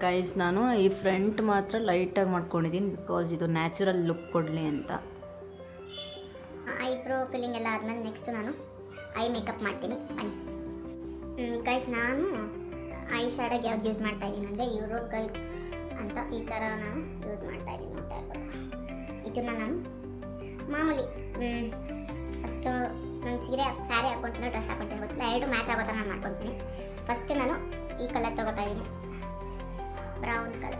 S1: ಗೈಸ್ ನಾನು ಈ ಫ್ರಂಟ್ ಮಾತ್ರ ಲೈಟಾಗಿ ಮಾಡ್ಕೊಂಡಿದ್ದೀನಿ ಬಿಕಾಸ್ ಇದು ನ್ಯಾಚುರಲ್ ಲುಕ್ ಕೊಡಲಿ ಅಂತ.
S2: ಐಬ್ರೋ ಫಿಲ್ಲಿಂಗ್ ಎಲ್ಲ ಆದಮೇಲೆ ನೆಕ್ಸ್ಟು ನಾನು ಐ ಮೇಕಪ್ ಮಾಡ್ತೀನಿ ಬನ್ನಿ. ಗೈಸ್ ನಾನು ಐ ಶ್ಯಾಡೋಗೆ ಯಾವ್ದು ಯೂಸ್ ಮಾಡ್ತಾ ಇದ್ದೀನಿ ಅಂದರೆ ಯುರೋಪ್ ಗರ್ಲ್ ಅಂತ ಈ ಥರ ನಾನು ಯೂಸ್ ಮಾಡ್ತಾ ಇದ್ದೀನಿ. ನೋಡ್ತಾ ಇರ್ಬೋದು, ಇದನ್ನು ನಾನು ಮಾಮೂಲಿ ಫಸ್ಟು ನಾನು ಸ್ಯಾರಿ ಹಾಕ್ಕೊಳ್ತೀನಿ, ಡ್ರೆಸ್ ಹಾಕ್ಕೊಳ್ತೀನಿ ಗೊತ್ತಿಲ್ಲ, ಎರಡು ಮ್ಯಾಚ್ ಆಗೋ ಥರ ನಾನು ಮಾಡ್ಕೊಳ್ತೀನಿ. ಫಸ್ಟ್ ನಾನು ಈ ಕಲರ್ ತೊಗೋತಾ ಇದ್ದೀನಿ, ಬ್ರೌನ್ ಕಲರ್.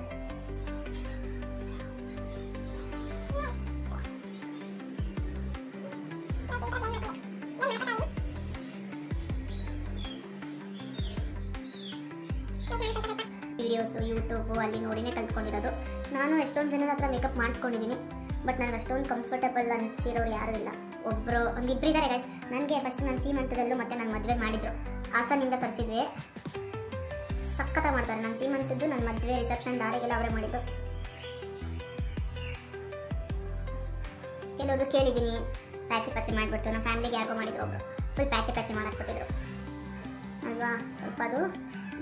S2: ವಿಡಿಯೋಸು ಯೂಟ್ಯೂಬು ಅಲ್ಲಿ ನೋಡಿನೇ ಕಲ್ತ್ಕೊಂಡಿರೋದು. ನಾನು ಎಷ್ಟೊಂದು ಜನದ ಹತ್ರ ಮೇಕಪ್ ಮಾಡಿಸ್ಕೊಂಡಿದ್ದೀನಿ, ಬಟ್ ನನಗೆ ಅಷ್ಟೊಂದು ಕಂಫರ್ಟಬಲ್ ಅನಿಸಿರೋರು ಯಾರೂ ಇಲ್ಲ. ಒಂದಿಬ್ಬರು ಇದ್ದಾರೆ ಗೈಸ್. ನನಗೆ ಫಸ್ಟ್ ನನ್ನ ಸೀಮಂತದಲ್ಲೂ ಮತ್ತು ನನ್ನ ಮದುವೆ ಮಾಡಿದ್ರು, ಹಾಸನಿಂದ ಕರೆಸಿದ್ವಿ. ಸಖತ್ತಾಗಿ ಮಾಡ್ತಾರೆ. ನನ್ನ ಸೀಮಂತದ್ದು ನನ್ನ ಮದುವೆ ರಿಸೆಪ್ಷನ್ ದಾರಿಗೆಲ್ಲ ಅವರೇ ಮಾಡಿದ್ದು. ಕೆಲವ್ರದ್ದು ಕೇಳಿದ್ದೀನಿ, ಪ್ಯಾಚಿ ಮಾಡಿಬಿಡ್ತು. ನಮ್ಮ ಫ್ಯಾಮಿಲಿಗೆ ಯಾರಿಗೋ ಮಾಡಿದ್ರು, ಒಬ್ಬರು ಫುಲ್ ಪ್ಯಾಚಿ ಮಾಡಕ್ಕೆ ಕೊಟ್ಟಿದ್ರು ಅಲ್ವಾ. ಸ್ವಲ್ಪ ಅದು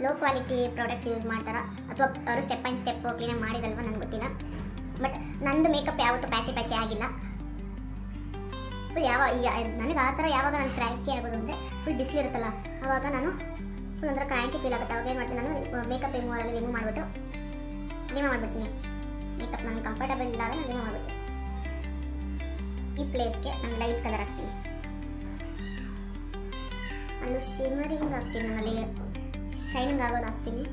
S2: ಲೋ ಕ್ವಾಲಿಟಿ ಪ್ರಾಡಕ್ಟ್ ಯೂಸ್ ಮಾಡ್ತಾರಾ ಅಥವಾ ಅವರು ಸ್ಟೆಪ್ ಬೈ ಸ್ಟೆಪ್ ಕ್ಲೀನಾಗಿ ಮಾಡಿರಲ್ವ ನನಗೆ ಗೊತ್ತಿಲ್ಲ. ಬಟ್ ನಂದು ಮೇಕಪ್ ಯಾವತ್ತೂ ಪ್ಯಾಚಿ ಆಗಿಲ್ಲ. ಫುಲ್ ನನಗೆ ಆ ಥರ ಯಾವಾಗ ನಾನು ಕ್ರ್ಯಾಂಕಿ ಆಗೋದು ಅಂದರೆ ಫುಲ್ ಬಿಸಿಲಿರುತ್ತಲ್ಲ, ಆವಾಗ ನಾನು ಫುಲ್ ಒಂಥರ ಕ್ರ್ಯಾಂಕಿ ಫೀಲ್ ಆಗುತ್ತೆ. ಅವಾಗ ಏನು ಮಾಡ್ತೀನಿ, ನಾನು ಮೇಕಪ್ ರಿಮೂವ್ ಮಾಡಿಬಿಡ್ತೀನಿ. ಮೇಕಪ್ ನನಗೆ ಕಂಫರ್ಟಬಲ್ ಇಲ್ಲ ಅಂದರೆ ನಾನು ರಿಮೂವ್ ಮಾಡಿಬಿಡ್ತೀನಿ. ಈ ಪ್ಲೇಸ್ಗೆ ನಾನು ಲೈಟ್ ಕಲರ್ ಹಾಕ್ತೀನಿ, ಅಲ್ಲೂ ಶಿಮರಿಂಗ್ ಹಾಕ್ತೀನಿ, ನನ್ನಲ್ಲಿ ಶೈನಿಂಗ್ ಆಗೋದು ಹಾಕ್ತೀನಿ.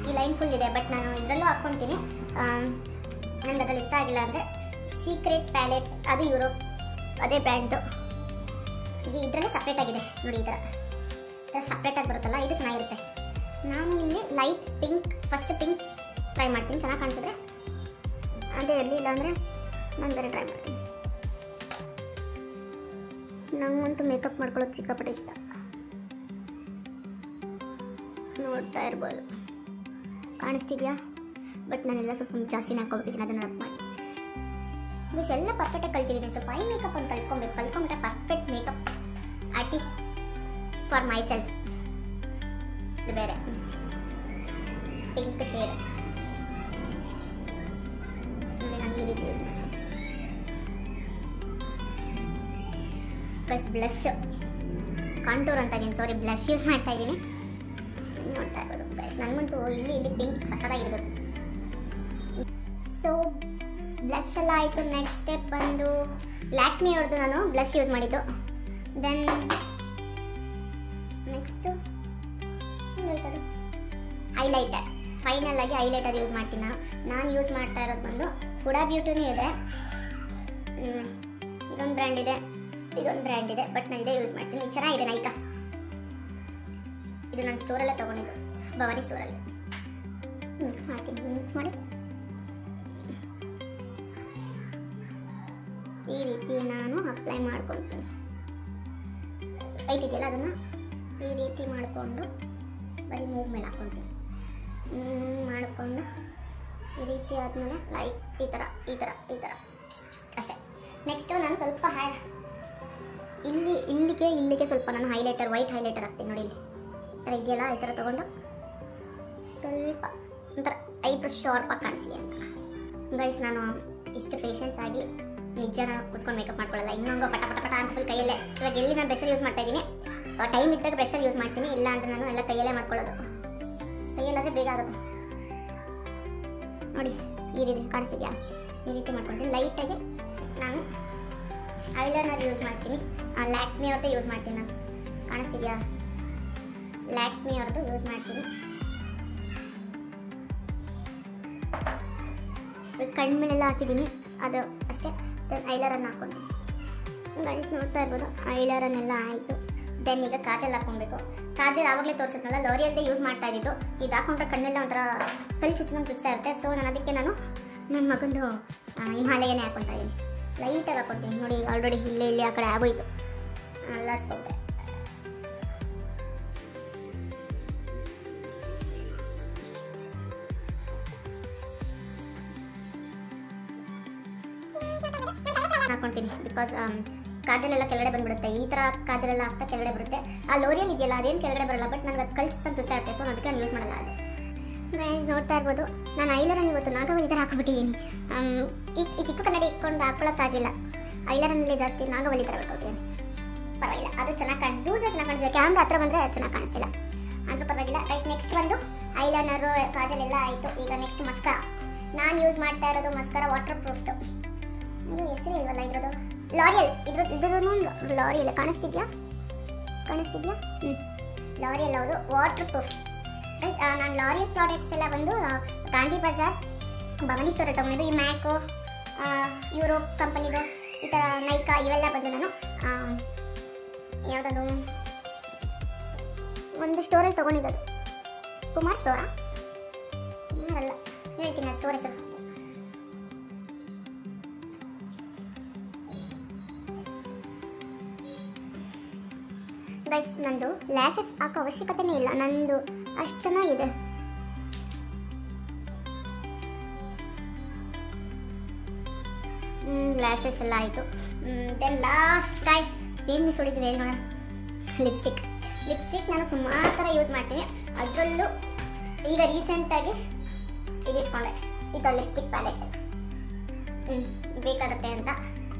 S2: ಈ ಲೈನ್ ಫುಲ್ ಇದೆ, ಬಟ್ ನಾನು ಇದರಲ್ಲೂ ಹಾಕ್ಕೊಳ್ತೀನಿ. ನನಗೆ ಅದರಲ್ಲಿ ಇಷ್ಟ ಆಗಿಲ್ಲ ಅಂದರೆ ಸೀಕ್ರೆಟ್ ಪ್ಯಾಲೆಟ್, ಅದು ಯುರೋಪ್, ಅದೇ ಬ್ರ್ಯಾಂಡ್ದು. ಇದು ಇದರಲ್ಲಿ ಸಪ್ರೇಟ್ ಆಗಿದೆ ನೋಡಿ, ಈ ಥರ ಸಪ್ರೇಟಾಗಿ ಬರುತ್ತಲ್ಲ, ಇದು ಚೆನ್ನಾಗಿರುತ್ತೆ. ನಾನು ಇಲ್ಲಿ light pink, first pink try ಮಾಡ್ತೀನಿ, ಚೆನ್ನಾಗಿ ಕಾಣಿಸಿದ್ರೆ ಅದೇ ಇರಲಿಲ್ಲ ಅಂದರೆ ನಾನು ಬೇರೆ ಟ್ರೈ ಮಾಡ್ತೀನಿ. ನಂಗಂತೂ ಮೇಕಪ್ ಮಾಡ್ಕೊಳ್ಳೋದು ಸಿಕ್ಕಾಪಟ್ಟೆ ಇಷ್ಟ. ನೋಡ್ತಾ ಇರ್ಬೋದು, ಕಾಣಿಸ್ತಿದ್ಯಾ? ಬಟ್ ನಾನೆಲ್ಲ ಸ್ವಲ್ಪ ಜಾಸ್ತಿನೇ ಹಾಕ್ಕೊಬಿಟ್ಟಿದ್ದೀನಿ, ಅದನ್ನು ರಬ್ ಮಾಡ್ತೀನಿ. ಬಿಸ್ ಎಲ್ಲ ಪರ್ಫೆಕ್ಟಾಗಿ ಕಲ್ತಿದ್ದೀನಿ. ಸ್ವಲ್ಪ ಐ ಮೇಕಪ್ ಒಂದು ಕಲ್ತ್ಕೊಂಡ್ರೆ perfect makeup artist for myself. ಇದು ಬೇರೆ ಪಿಂಕ್ ಶೇಡ್ ನೋಡಿ, ನಾನು ಈ ರೀತಿ ಪ್ಲಸ್ ಬ್ಲಷ್ ಕಾಂಟೂರ್ ಅಂತ ಇದ್ದೀನಿ, ಸಾರಿ ಬ್ಲಷ್ ಯೂಸ್ ಮಾಡ್ತಾ ಇದ್ದೀನಿ. ನೋಡ್ತಾ ಇರ್ಬೋದು ಗೈಸ್, ನನಗಂತೂ ಇಲ್ಲಿ ಪಿಂಕ್ ಸಕ್ಕತ್ತಾಗಿರ್ಬೇಕು. ಸೊ ಬ್ಲಷ್ ಎಲ್ಲ ಆಯಿತು. ನೆಕ್ಸ್ಟ್ ಸ್ಟೆಪ್ ಬಂದು ಲ್ಯಾಕ್ಮಿ ಅವ್ರದ್ದು ನಾನು ಬ್ಲಷ್ ಯೂಸ್ ಮಾಡಿದ್ದು. ದೆನ್ ನೆಕ್ಸ್ಟು ಹೋಯ್ತದು ಹೈಲೈಟರ್. ಫೈನಲ್ ಆಗಿ ಹೈಲೈಟರ್ ಯೂಸ್ ಮಾಡ್ತೀನಿ ನಾನು ಯೂಸ್ ಮಾಡ್ತಾ ಇರೋದು ಬಂದು ಹುಡಾ ಬ್ಯೂಟಿನೂ ಇದೆ, ಇದೊಂದು ಬ್ರ್ಯಾಂಡ್ ಇದೆ, ಬಟ್ ನಾನು ಇದೇ ಯೂಸ್ ಮಾಡ್ತೀನಿ. ಇದು ಚೆನ್ನಾಗಿದೆ, ನೈಕಾ. ಇದು ನಾನು ಸ್ಟೋರಲ್ಲೇ ತೊಗೊಂಡಿದ್ದು, ಭವಾನಿ ಸ್ಟೋರಲ್ಲಿ. ಮಿಕ್ಸ್ ಮಾಡಿ ಈ ರೀತಿ ನಾನು ಅಪ್ಲೈ ಮಾಡ್ಕೊಳ್ತೀನಿ. ವೈಟ್ ಇದೆಯಲ್ಲ, ಅದನ್ನು ಈ ರೀತಿ ಮಾಡಿಕೊಂಡು ಬರೀ ಮೂವ್ ಮೇಲೆ ಹಾಕ್ಕೊಳ್ತೀನಿ. ಮಾಡಿಕೊಂಡು ಈ ರೀತಿ ಆದಮೇಲೆ ಲೈಕ್ ಈ ಥರ ಅಷ್ಟೇ. ನೆಕ್ಸ್ಟು ನಾನು ಸ್ವಲ್ಪ ಇಲ್ಲಿಗೆ ಸ್ವಲ್ಪ ನಾನು ಹೈಲೈಟರ್, ವೈಟ್ ಹೈಲೈಟರ್ ಹಾಕ್ತೀನಿ ನೋಡಿ. ಇಲ್ಲಿ ಥರ ಇದೆಯಲ್ಲ, ಈ ಥರ ತೊಗೊಂಡು ಸ್ವಲ್ಪ ಒಂಥರ ಐಬ್ರೋ ಶಾರ್ಪಾಗಿ ಕಾಣಿಸ್ಲಿ ಅಂತ. ಗೈಸ್, ನಾನು ಇಷ್ಟು ಪೇಷನ್ಸ್ ಆಗಿ ನಿಜನ ಕುತ್ಕೊಂಡು ಮೇಕಪ್ ಮಾಡ್ಕೊಳ್ಳಲ್ಲ. ಇನ್ನೊಂದು ಪಟ ಅಂತ ಫುಲ್ ಕೈಯಲ್ಲೇ. ಇವಾಗ ಎಲ್ಲಿ ನಾನು ಬ್ರಷಲ್ಲಿ ಯೂಸ್ ಮಾಡ್ತಾ ಇದ್ದೀನಿ, ಟೈಮ್ ಇದ್ದಾಗ ಬ್ರಷಲ್ಲಿ ಯೂಸ್ ಮಾಡ್ತೀನಿ, ಇಲ್ಲ ಅಂದರೆ ನಾನು ಎಲ್ಲ ಕೈಯಲ್ಲೇ ಮಾಡ್ಕೊಳ್ಳೋದು. ಕೈಯಲ್ಲಾದರೆ ಬೇಗ ಆಗುತ್ತೆ ನೋಡಿ. ಈ ರೀತಿ ಕಾಣಿಸಿದ್ಯಾ? ಈ ರೀತಿ ಮಾಡ್ಕೊಳ್ತೀನಿ. ಲೈಟಾಗಿ ನಾನು ಐಲೈನರ್ ಯೂಸ್ ಮಾಡ್ತೀನಿ. ಲ್ಯಾಕ್ಮಿ ಅವ್ರದ್ದು ಯೂಸ್ ಮಾಡ್ತೀನಿ ನಾನು. ಕಾಣಿಸ್ತಿದ್ಯಾ? ಲ್ಯಾಕ್ಮಿ ಅವ್ರದ್ದು ಯೂಸ್ ಮಾಡ್ತೀನಿ. ಕಣ್ಮೇಲೆಲ್ಲ ಹಾಕಿದ್ದೀನಿ, ಅದು ಅಷ್ಟೇ. ದೆನ್ ಐಲೈನರ್ನ ಹಾಕ್ಕೊಂತೀನಿ. ಗೈಸ್ ನೋಡ್ತಾ ಇರ್ಬೋದು, ಐಲೈನರ್ನೆಲ್ಲ ಆಯಿತು. ದೆನ್ ಈಗ ಕಾಜಲ್ ಹಾಕ್ಕೊಬೇಕು. ಕಾಜಲ್ ಆವಾಗಲೇ ತೋರಿಸಿದ್ನಲ್ಲ, ಲಾರಿಯಲ್ದೇ ಯೂಸ್ ಮಾಡ್ತಾ ಇದ್ದಿದ್ದು. ಇದು ಹಾಕೊಂಡ್ರೆ ಕಣ್ಣೆಲ್ಲ ಒಂಥರ ಕಲ್ಲು ಚುಚ್ತಾ ಇರುತ್ತೆ. ಸೊ ಅದಕ್ಕೆ ನಾನು ನನ್ನ ಮಗಂದು ಹಿಮಾಲಯನೇ ಹಾಕ್ಕೊತಾ ಇದ್ದೀನಿ. ಲೈಟಾಗಿ ಹಾಕ್ಕೊತೀನಿ ನೋಡಿ. ಆಲ್ರೆಡಿ ಇಲ್ಲಿ ಆ ಕಡೆ ಆಗೋಯ್ತು, ಅಲ್ಲಾಡಿಸ್ಕೊಂಡೆ. ಹಾಕ್ಕೊತೀನಿ ಬಿಕಾಸ್ ಕಾಜಲೆಲ್ಲ ಕೆಳಗಡೆ ಬಂದ್ಬಿಡುತ್ತೆ. ಈ ಥರ ಕಾಜಲೆಲ್ಲ ಆಗ್ತಾ ಕೆಳಗಡೆ ಬರುತ್ತೆ. ಆ ಲೋರಿಯಲ್ ಇದೆಯಲ್ಲ ಅದೇನು ಕೆಳಗಡೆ ಬರಲ್ಲ, ಬಟ್ ನನಗೆ ಅದು ಕಲ್ಚು ತುಸ ಇರುತ್ತೆ. ಸೊ ಅದಕ್ಕೆ ನಾನು ಯೂಸ್ ಮಾಡಲ್ಲ ಅದು. ಗೈಸ್ ನೋಡ್ತಾ ಇರ್ಬೋದು, ನಾನು ಐಲರನ್ನು ಇವತ್ತು ನಾಗವಲ್ಲಿ ಥರ ಹಾಕೊಬಿಟ್ಟಿದ್ದೀನಿ. ಈ ಚಿಕ್ಕ ಕನ್ನಡಿ ಇಟ್ಕೊಂಡು ಹಾಕೊಳ್ಳೋಕ್ಕಾಗಿಲ್ಲ. ಐಲರನ್ನಲ್ಲಿ ಜಾಸ್ತಿ ನಾಗವಲ್ಲಿ ಥರ ಬರ್ಕೊಟ್ಟಿದ್ದೀನಿ. ಪರವಾಗಿಲ್ಲ, ಅದು ಚೆನ್ನಾಗಿ ದೂರದಿಂದ ಚೆನ್ನಾಗಿ ಕಾಣಿಸ್ತಿದೆ. ಕ್ಯಾಮ್ರಾ ಹತ್ರ ಬಂದರೆ ಚೆನ್ನಾಗಿ ಕಾಣಿಸ್ತಿಲ್ಲ, ಆದರೂ ಪರವಾಗಿಲ್ಲ. ಗೈಸ್ ನೆಕ್ಸ್ಟ್ ಒಂದು ಐಲೈನರು ಕಾಜಲ್ ಎಲ್ಲ ಆಯಿತು. ಈಗ ನೆಕ್ಸ್ಟ್ ಮಸ್ಕರ. ನಾನು ಯೂಸ್ ಮಾಡ್ತಾ ಇರೋದು ಮಸ್ಕರ ವಾಟರ್ ಪ್ರೂಫ್ದು. ಅಯ್ಯೋ ಹೆಸರು ಇಲ್ವಲ್ಲ ಇದ್ರದ್ದು, ಲಾರಿಯಲ್. ಇದ್ರದ್ದು ಲಾರಿಯಲ್ ಕಾಣಿಸ್ತಿದ್ಯಾ? ಲಾರಿಯಲ್ ಹೌದು, ವಾಟರ್ ಪ್ರೂಫ್. ಗೈಸ್ ನಾನು ಲಾರಿಯಲ್ ಪ್ರಾಡಕ್ಟ್ಸ್ ಎಲ್ಲ ಬಂದು ಗಾಂಧಿ ಬಜಾರ್, ಭವಾನಿ ಸ್ಟೋರಲ್ಲಿ ತೊಗೊಂಡಿದ್ದು. ಈ ಮ್ಯಾಕು, ಯುರೋಪ್ ಕಂಪನಿದು, ಈ ಥರ ನೈಕಾ ಇವೆಲ್ಲ ಬಂದು ನಾನು ಯಾವುದದು ಒಂದು ಸ್ಟೋರಲ್ಲಿ ತೊಗೊಂಡಿದ್ದು. ಕುಮಾರ್ ಸ್ಟೋರಾ? ಕುಮಾರಲ್ಲ, ಹೇಳ್ತೀನಿ ಆ ಸ್ಟೋರ್ ಹೆಸರು. ಗೈಸ್ ನಂದು ಲ್ಯಾಶಸ್ ಹಾಕೋ ಅವಶ್ಯಕತೆನೇ ಇಲ್ಲ, ನಂದು ಅಷ್ಟು ಚೆನ್ನಾಗಿದೆ. ಲ್ಯಾಶಸ್ ಎಲ್ಲ ಆಯಿತು. ದೆನ್ ಲಾಸ್ಟ್ ಗೈಸ್ ಏನು ಮಿಸ್ ಹೊಡಿತಿದೆ ಹೇಳಿ ನೋಡೋಣ. ಲಿಪ್ಸ್ಟಿಕ್ ನಾನು ಸುಮಾರು ಥರ ಯೂಸ್ ಮಾಡ್ತೀನಿ. ಅದರಲ್ಲೂ ಈಗ ರೀಸೆಂಟಾಗಿ ಇದಿಸ್ಕೊಂಡೆ, ಈ ಥರ ಲಿಪ್ಸ್ಟಿಕ್ ಪ್ಯಾಲೆಟ್ ಬೇಕಾಗುತ್ತೆ ಅಂತ.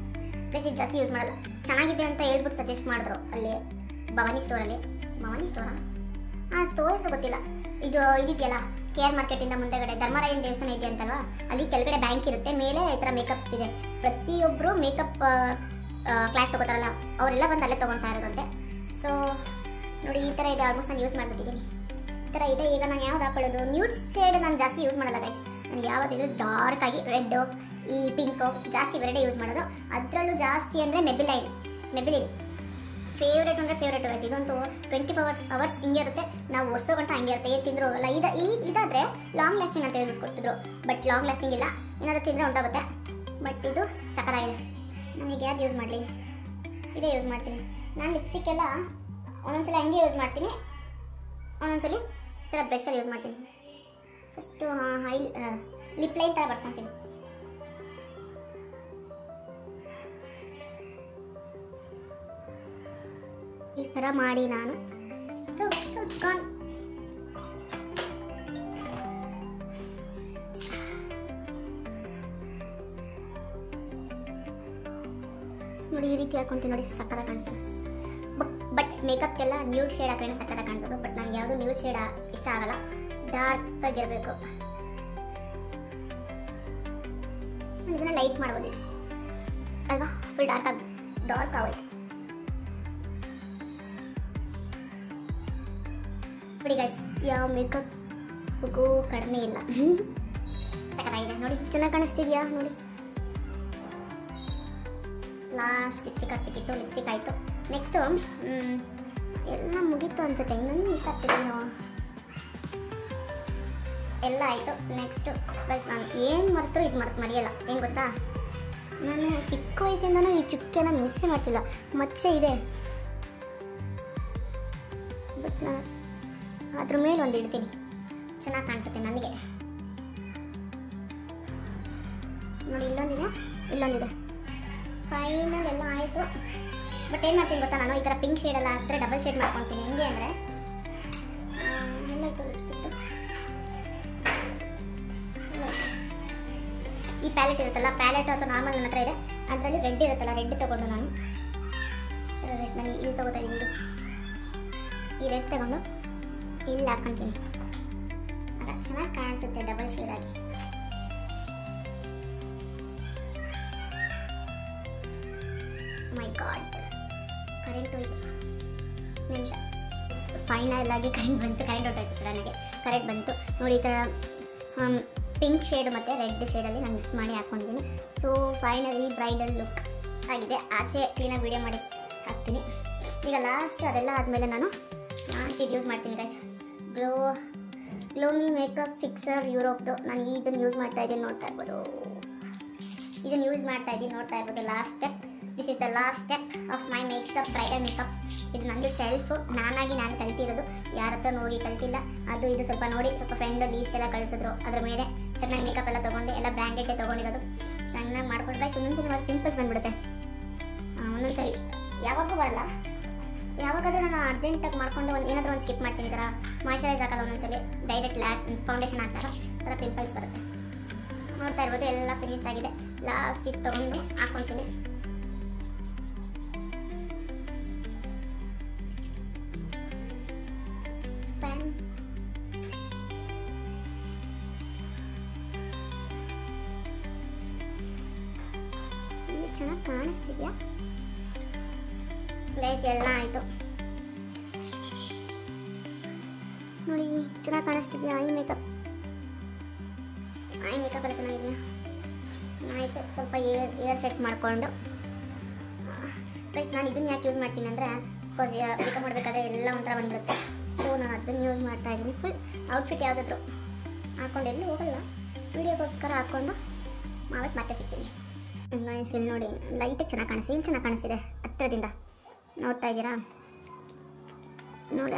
S2: ಪ್ಲಸ್ ಇದು ಜಾಸ್ತಿ ಯೂಸ್ ಮಾಡಲ್ಲ. ಚೆನ್ನಾಗಿದೆ ಅಂತ ಹೇಳ್ಬಿಟ್ಟು ಸಜೆಸ್ಟ್ ಮಾಡಿದ್ರು ಅಲ್ಲಿ ಭವಾನಿ ಸ್ಟೋರಲ್ಲಿ. ಭವಾನಿ ಸ್ಟೋರಾ? ಸ್ಟೋರ್ ಹೆಸರು ಗೊತ್ತಿಲ್ಲ. ಇದಿದೆಯಲ್ಲ KR ಮಾರ್ಕೆಟಿಂದ ಮುಂದೆಗಡೆ ಧರ್ಮರಾಯನ ದೇವಸ್ಥಾನ ಇದೆ ಅಂತಲ್ವಾ, ಅಲ್ಲಿ ಕೆಳಗಡೆ ಬ್ಯಾಂಕ್ ಇರುತ್ತೆ, ಮೇಲೆ ಈ ಥರ ಮೇಕಪ್ ಇದೆ. ಪ್ರತಿಯೊಬ್ಬರು ಮೇಕಪ್ ಕ್ಲಾಸ್ ತೊಗೋತಾರಲ್ಲ ಅವರೆಲ್ಲ ಬಂದು ಅಲ್ಲೇ ತೊಗೊಳ್ತಾ ಇರೋದಂತೆ. ಸೊ ನೋಡಿ ಈ ಥರ ಇದೆ. ಆಲ್ಮೋಸ್ಟ್ ನಾನು ಯೂಸ್ ಮಾಡಿಬಿಟ್ಟಿದ್ದೀನಿ. ಈ ಥರ ಇದೆ. ಈಗ ನಾನು ಯಾವ್ದು ಹಾಕೊಳ್ಳೋದು? ನ್ಯೂಡ್ ಶೇಡ್ ನಾನು ಜಾಸ್ತಿ ಯೂಸ್ ಮಾಡಲ್ಲ ಗೈಸ್. ನನಗೆ ಯಾವ್ದು ಡಾರ್ಕ್ ಆಗಿ ರೆಡ್ಡು, ಈ ಪಿಂಕು ಜಾಸ್ತಿ ಇವೆರಡೇ ಯೂಸ್ ಮಾಡೋದು. ಅದರಲ್ಲೂ ಜಾಸ್ತಿ ಅಂದರೆ ಮೆಬಿಲಿನ್ ಫೇವ್ರೇಟ್ ಅಂದರೆ ಫೇವ್ರೇಟ್ ಗೈಸ್. ಇದಂತೂ 24 hours ಹಿಂಗೆ ಇರುತ್ತೆ. ನಾವು ವರ್ಷೋ ಗಂಟ ಹಂಗೆ ಇರುತ್ತೆ, ಏನು ತಿಂದರೂ ಹೋಗಲ್ಲ. ಇದಾದರೆ ಲಾಂಗ್ ಲಾಸ್ಟಿಂಗ್ ಅಂತ ಹೇಳ್ಬಿಟ್ಟು ಕೊಟ್ಟಿದ್ರು, ಬಟ್ ಲಾಂಗ್ ಲಾಸ್ಟಿಂಗ್ ಇಲ್ಲ. ಏನಾದರೂ ತಿಂದರೆ ಹೊಂಟೋಗುತ್ತೆ. ಬಟ್ ಇದು ಸಖತ್ತಾಗಿದೆ. ನನಗೆ ಯಾವ್ದು ಯೂಸ್ ಮಾಡಲಿ? ಇದೇ ಯೂಸ್ ಮಾಡ್ತೀನಿ ನಾನು. ಲಿಪ್ಸ್ಟಿಕ್ ಎಲ್ಲ ಒಂದೊಂದ್ಸಲ ಹಂಗೆ ಯೂಸ್ ಮಾಡ್ತೀನಿ, ಒಂದೊಂದ್ಸಲಿ ಈ ಥರ ಬ್ರಷಲ್ಲಿ ಯೂಸ್ ಮಾಡ್ತೀನಿ. ಫಸ್ಟು ಲಿಪ್ ಲೈನ್ ಥರ ಬರ್ಕೊತೀನಿ. ಈ ಥರ ಮಾಡಿ ನಾನು ನೋಡಿ ಈ ರೀತಿ ಹಾಕೊಂತೀನಿ. ನೋಡಿ ಸಕ್ಕತ್ತಾಗಿ ಕಾಣಿಸ್ತದೆ. ಬಟ್ ಮೇಕಪ್ಗೆಲ್ಲ ನ್ಯೂಡ್ ಶೇಡ್ ಹಾಕೋಣ ಸಕ್ಕತ್ತಾಗಿ ಕಾಣಿಸೋದು. ಬಟ್ ನನಗೆ ಯಾವುದು ನ್ಯೂಡ್ ಶೇಡ್ ಇಷ್ಟ ಆಗಲ್ಲ, ಡಾರ್ಕ್ ಆಗಿರಬೇಕು. ನಾನು ಇದನ್ನು ಲೈಟ್ ಮಾಡ್ಬೋದಿತ್ತು ಅಲ್ವಾ? ಫುಲ್ ಡಾರ್ಕ್ ಆಗೋಯ್ತು. ನೋಡಿ ಗೈಸ್, ಯಾವ ಮೇಕಪ್ಗೂ ಕಡಿಮೆ ಇಲ್ಲ. ಸಕ್ಕತ್ತಾಗಿದೆ ನೋಡಿ, ಚೆನ್ನಾಗಿ ಕಾಣಿಸ್ತಿದ್ಯಾ? ನೋಡಿ ಲಾಸ್ಟ್ ಲಿಪ್ಸ್ಟಿಕ್ ಹಾಕ್ಬೇಕಿತ್ತು. ಲಿಪ್ಸ್ಟಿಕ್ ಆಯಿತು. ನೆಕ್ಸ್ಟು ಎಲ್ಲ ಮುಗೀತು ಅನ್ಸುತ್ತೆ, ಇನ್ನೊಂದು ಮಿಸ್ ಆಗ್ತಿದ್ದೀನೋ. ಎಲ್ಲ ಆಯಿತು. ನೆಕ್ಸ್ಟು ಗೈಸ್ ನಾನು ಏನು ಮರೆತರೂ ಇದು ಮರೆಯಲ್ಲ. ಏನು ಗೊತ್ತಾ, ನಾನು ಚಿಕ್ಕ ವಯಸ್ಸಿಂದನೂ ಈ ಚುಕ್ಕೆನ ಮಿಸ್ಸೇ ಮಾಡ್ತಿಲ್ಲ. ಮಚ್ಚೆ ಇದೆ, ಬಟ್ ನಾನು ಅದ್ರ ಮೇಲೆ ಒಂದು ಇಡ್ತೀನಿ, ಚೆನ್ನಾಗಿ ಕಾಣಿಸುತ್ತೆ ನನಗೆ. ನೋಡಿ ಇಲ್ಲೊಂದಿದೆ. ಫೈನಲ್ ಎಲ್ಲ ಆಯಿತು. ಬಟ್ ಏನು ಮಾಡ್ತೀನಿ ಗೊತ್ತಾ, ನಾನು ಈ ಥರ ಪಿಂಕ್ ಶೇಡೆಲ್ಲ ಹಾಕಿದ್ರೆ ಡಬಲ್ ಶೇಡ್ ಮಾಡ್ಕೊತೀನಿ. ಹೆಂಗೆ ಅಂದರೆ ಎಲ್ಲಾಯಿತು ಲಿಪ್ಸ್ಟಿಕ್ಕು. ಈ ಪ್ಯಾಲೆಟ್ ಇರುತ್ತಲ್ಲ, ಪ್ಯಾಲೆಟ್ ಅಥವಾ ನಾರ್ಮಲ್ ನನ್ನ ಹತ್ರ ಇದೆ. ಅದರಲ್ಲಿ ರೆಡ್ ಇರುತ್ತಲ್ಲ, ರೆಡ್ ತೊಗೊಂಡು ನಾನು ಇಲ್ಲಿ ತೊಗೋತಾ ಇದ್ದೀನಿ. ಈ ರೆಡ್ ತೊಗೊಂಡು ಇಲ್ಲಿ ಹಾಕ್ಕೊಳ್ತೀನಿ. ಆಗ ಚೆನ್ನಾಗಿ ಕಾಣಿಸುತ್ತೆ ಡಬಲ್ ಶೇಡ್ ಆಗಿ. ಮೈ ಗಾಡ್, ಕರೆಂಟ್ ಹೋಯ್ತು. ನಿಮಿಷ, ಫೈನಲ್ ಆಗಿ ಕರೆಂಟ್ ಬಂತು. ಕರೆಂಟ್ ಹೊರಟಾಯ್ತು ಸಡನ್ನಾಗಿ. ಕರೆಂಟ್ ಬಂತು ನೋಡಿ. ಈ ಥರ ಪಿಂಕ್ ಶೇಡ್ ಮತ್ತು ರೆಡ್ ಶೇಡಲ್ಲಿ ನಾನು ಮಿಕ್ಸ್ ಮಾಡಿ ಹಾಕ್ಕೊಂಡಿದ್ದೀನಿ. ಸೊ ಫೈನಲಿ ಬ್ರೈಡಲ್ ಲುಕ್ ಆಗಿದೆ. ಆಚೆ ಕ್ಲೀನಾಗಿ ವೀಡಿಯೋ ಮಾಡಿ ಹಾಕ್ತೀನಿ. ಈಗ ಲಾಸ್ಟ್ ಅದೆಲ್ಲ ಆದಮೇಲೆ ನಾನು ಇದು ಯೂಸ್ ಮಾಡ್ತೀನಿ ಗೈಸ್, ಗ್ಲೋಮಿ ಮೇಕಪ್ ಫಿಕ್ಸರ್ ಯುರೋಪ್ದು. ನಾನು ಇದನ್ನು ಯೂಸ್ ಮಾಡ್ತಾ ಇದ್ದೀನಿ, ನೋಡ್ತಾ ಇರ್ಬೋದು. Last step. This is the last step of my makeup, bridal makeup. ಇದು ನಂದು ಸೆಲ್ಫು, ನಾನು ಕಲ್ತಿರೋದು, ಯಾರ ಹತ್ರ ನೋಡಿ ಕಲ್ತಿಲ್ಲ. ಅದು ಇದು ಸ್ವಲ್ಪ ನೋಡಿ, ಸ್ವಲ್ಪ ಫ್ರೆಂಡ್ ಲೀಸ್ಟ್ ಎಲ್ಲ ಕಳಿಸಿದ್ರು, ಅದ್ರ ಮೇಲೆ ಚೆನ್ನಾಗಿ ಮೇಕಪ್ ಎಲ್ಲ ತೊಗೊಂಡು, ಎಲ್ಲ ಬ್ರ್ಯಾಂಡೆಡ್ ತೊಗೊಂಡಿರೋದು. ಚೆನ್ನಾಗಿ ಮಾಡ್ಕೊಂಡು ಗೈಸ್. ಒಂದೊಂದ್ಸಲಿ ಪಿಂಪಲ್ಸ್ ಬಂದ್ಬಿಡುತ್ತೆ, ಒಂದೊಂದ್ಸರಿ ಬರಲ್ಲ. ಯಾವಾಗಾದ್ರೂ ನಾನು ಅರ್ಜೆಂಟಾಗಿ ಮಾಡ್ಕೊಂಡು ಏನಾದರೂ ಒಂದು ಸ್ಕಿಪ್ ಮಾಡ್ತೀನಿ. ಈ ಥರ ಮಾಯ್ಶ್ಚರೈಸ್ ಹಾಕೋದು ಒಂದೊಂದ್ಸಲಿ ಡೈರೆಕ್ಟ್ ಫೌಂಡೇಶನ್ ಹಾಕ್ತಾರೆ, ಥರ ಪಿಂಪಲ್ಸ್ ಬರುತ್ತೆ. ನೋಡ್ತಾ ಇರ್ಬೋದು ಎಲ್ಲ ಫಿನಿಶ್ ಆಗಿದೆ. ಲಾಸ್ಟ್ ಇದು ತೊಗೊಂಡು ಹಾಕ್ಕೊತೀನಿ. ಚೆನ್ನಾಗಿ ಕಾಣಿಸ್ತಿದ್ಯಾ ಗೈಸ್? ಎಲ್ಲ ಆಯಿತು ನೋಡಿ, ಚೆನ್ನಾಗಿ ಕಾಣಿಸ್ತಿದ್ಯಾ? ಐ ಮೇಕಪ್ ಎಲ್ಲ ಚೆನ್ನಾಗಿದೆಯಾ? ಆಯಿತು. ಸ್ವಲ್ಪ ಏರ್ ಸೆಟ್ ಮಾಡಿಕೊಂಡು ಗೈಸ್, ನಾನು ಇದನ್ನು ಯಾಕೆ ಯೂಸ್ ಮಾಡ್ತೀನಿ ಅಂದರೆ ಬಿಕಾಸ್ ಮೇಕಪ್ ಮಾಡಬೇಕಾದ್ರೆ ಎಲ್ಲ ಒಂಥರ ಬಂದ್ಬಿಡುತ್ತೆ. ಸೊ ನಾನು ಅದನ್ನು ಯೂಸ್ ಮಾಡ್ತಾ ಇದ್ದೀನಿ. ಫುಲ್ ಔಟ್ಫಿಟ್ ಯಾವುದಾದ್ರು ಹಾಕ್ಕೊಂಡು ಎಲ್ಲೂ ಹೋಗಲ್ಲ, ವೀಡಿಯೋಗೋಸ್ಕರ ಹಾಕ್ಕೊಂಡು ಮತ್ತೆ ಸಿಗ್ತೀನಿ. ಗೈಸ್ ಇಲ್ಲಿ ನೋಡಿ, ಲೈಟಾಗಿ ಚೆನ್ನಾಗಿ ಕಾಣಿಸ್ತಿದೆ. ಇಲ್ಲಿ ಚೆನ್ನಾಗಿ ಕಾಣಿಸ್ತಿದೆ ಹತ್ತಿರದಿಂದ ನೋಡ್ತಾ ಇದ್ದೀರಾ? ನೋಡಿ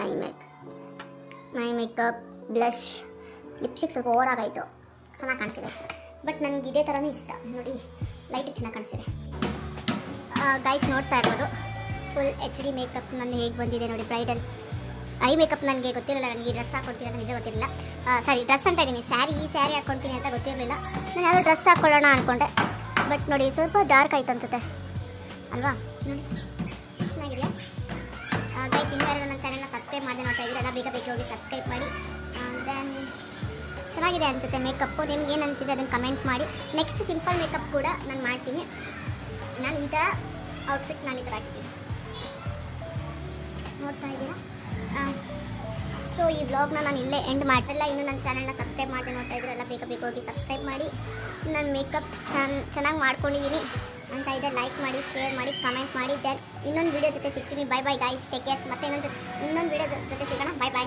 S2: ಐ ಮೇಕಪ್, ಬ್ಲಷ್, ಲಿಪ್ಸ್ಟಿಕ್ ಸ್ವಲ್ಪ ಓವರ್ ಆಗಾಯಿತು, ಚೆನ್ನಾಗಿ ಕಾಣಿಸ್ತಿದೆ. ಬಟ್ ನನಗೆ ಇದೇ ಥರನೇ ಇಷ್ಟ. ನೋಡಿ ಲೈಟಿಗೆ ಚೆನ್ನಾಗಿ ಕಾಣಿಸ್ತಿದೆ. ಗೈಸ್ ನೋಡ್ತಾ ಇರ್ಬೋದು ಫುಲ್ HD ಮೇಕಪ್ ನನ್ನ ಹೇಗೆ ಬಂದಿದೆ ನೋಡಿ. ಬ್ರೈಡಲ್ ಐ ಮೇಕಪ್ ನನಗೆ ಗೊತ್ತಿರಲಿಲ್ಲ. ನನಗೆ ಈ ಡ್ರೆಸ್ ಹಾಕ್ಕೊಡ್ತೀನಿ ಅಂತ ನಿಜ ಗೊತ್ತಿರಲಿಲ್ಲ. ಸಾರಿ, ಡ್ರೆಸ್ ಅಂತ ಇದ್ದೀನಿ, ಸ್ಯಾರಿ ಹಾಕ್ಕೊಡ್ತೀನಿ ಅಂತ ಗೊತ್ತಿರಲಿಲ್ಲ. ನಾನು ಯಾವುದೋ ಡ್ರೆಸ್ ಹಾಕ್ಕೊಳ್ಳೋಣ ಅಂದ್ಕೊಂಡೆ. ಬಟ್ ನೋಡಿ ಸ್ವಲ್ಪ ಡಾರ್ಕ್ ಆಯ್ತು ಅನ್ಸುತ್ತೆ ಅಲ್ವಾ? ನೋಡಿ ಚೆನ್ನಾಗಿದೆಯಾ ಗೈಸ್? ಇನ್ನೂ ನನ್ನ ಚಾನೆಲ್ನ ಸಬ್ಸ್ಕ್ರೈಬ್ ಮಾಡಿ ನೋಡ್ತಾ ಇದ್ದೀರಲ್ಲ, ಬೇಗ ಹೋಗಿ ಸಬ್ಸ್ಕ್ರೈಬ್ ಮಾಡಿ. ದೆನ್ ಚೆನ್ನಾಗಿದೆ ಅನ್ಸುತ್ತೆ ಮೇಕಪ್ಪು. ನಿಮ್ಗೆ ಏನು ಅನಿಸಿದೆ ಅದನ್ನು ಕಮೆಂಟ್ ಮಾಡಿ. ನೆಕ್ಸ್ಟ್ ಸಿಂಪಲ್ ಮೇಕಪ್ ಕೂಡ ನಾನು ಮಾಡ್ತೀನಿ. ನಾನು ಈ ಥರ ಔಟ್ಫಿಟ್ ನಾನು ಈ ಥರ ಹಾಕಿದ್ದೀನಿ, ನೋಡ್ತಾ ಇದ್ದೀರಾ? ಸೊ ಈ ವ್ಲಾಗ್ನ ನಾನು ಇಲ್ಲೇ ಎಂಡ್ ಮಾಡ್ತಿಲ್ಲ. ಇನ್ನು ನನ್ನ ಚಾನೆಲ್ನ ಸಬ್ಸ್ಕ್ರೈಬ್ ಮಾಡಿ ನೋಡ್ತಾ ಇದ್ದೀರಲ್ಲ, ಬೇಗ ಹೋಗಿ ಸಬ್ಸ್ಕ್ರೈಬ್ ಮಾಡಿ. ನಾನು ಮೇಕಪ್ ಚೆನ್ನಾಗಿ ಮಾಡ್ಕೊಂಡಿದ್ದೀನಿ ಅಂತ ಇದೆ. ಲೈಕ್ ಮಾಡಿ, ಶೇರ್ ಮಾಡಿ, ಕಮೆಂಟ್ ಮಾಡಿ. ದೆನ್ ಇನ್ನೊಂದು ವೀಡಿಯೋ ಜೊತೆ ಸಿಗ್ತೀನಿ. Bye guys, take care. ಮತ್ತೆ ಇನ್ನೊಂದು ವೀಡಿಯೋ ಜೊತೆ ಸಿಗೋಣ. ಬೈ.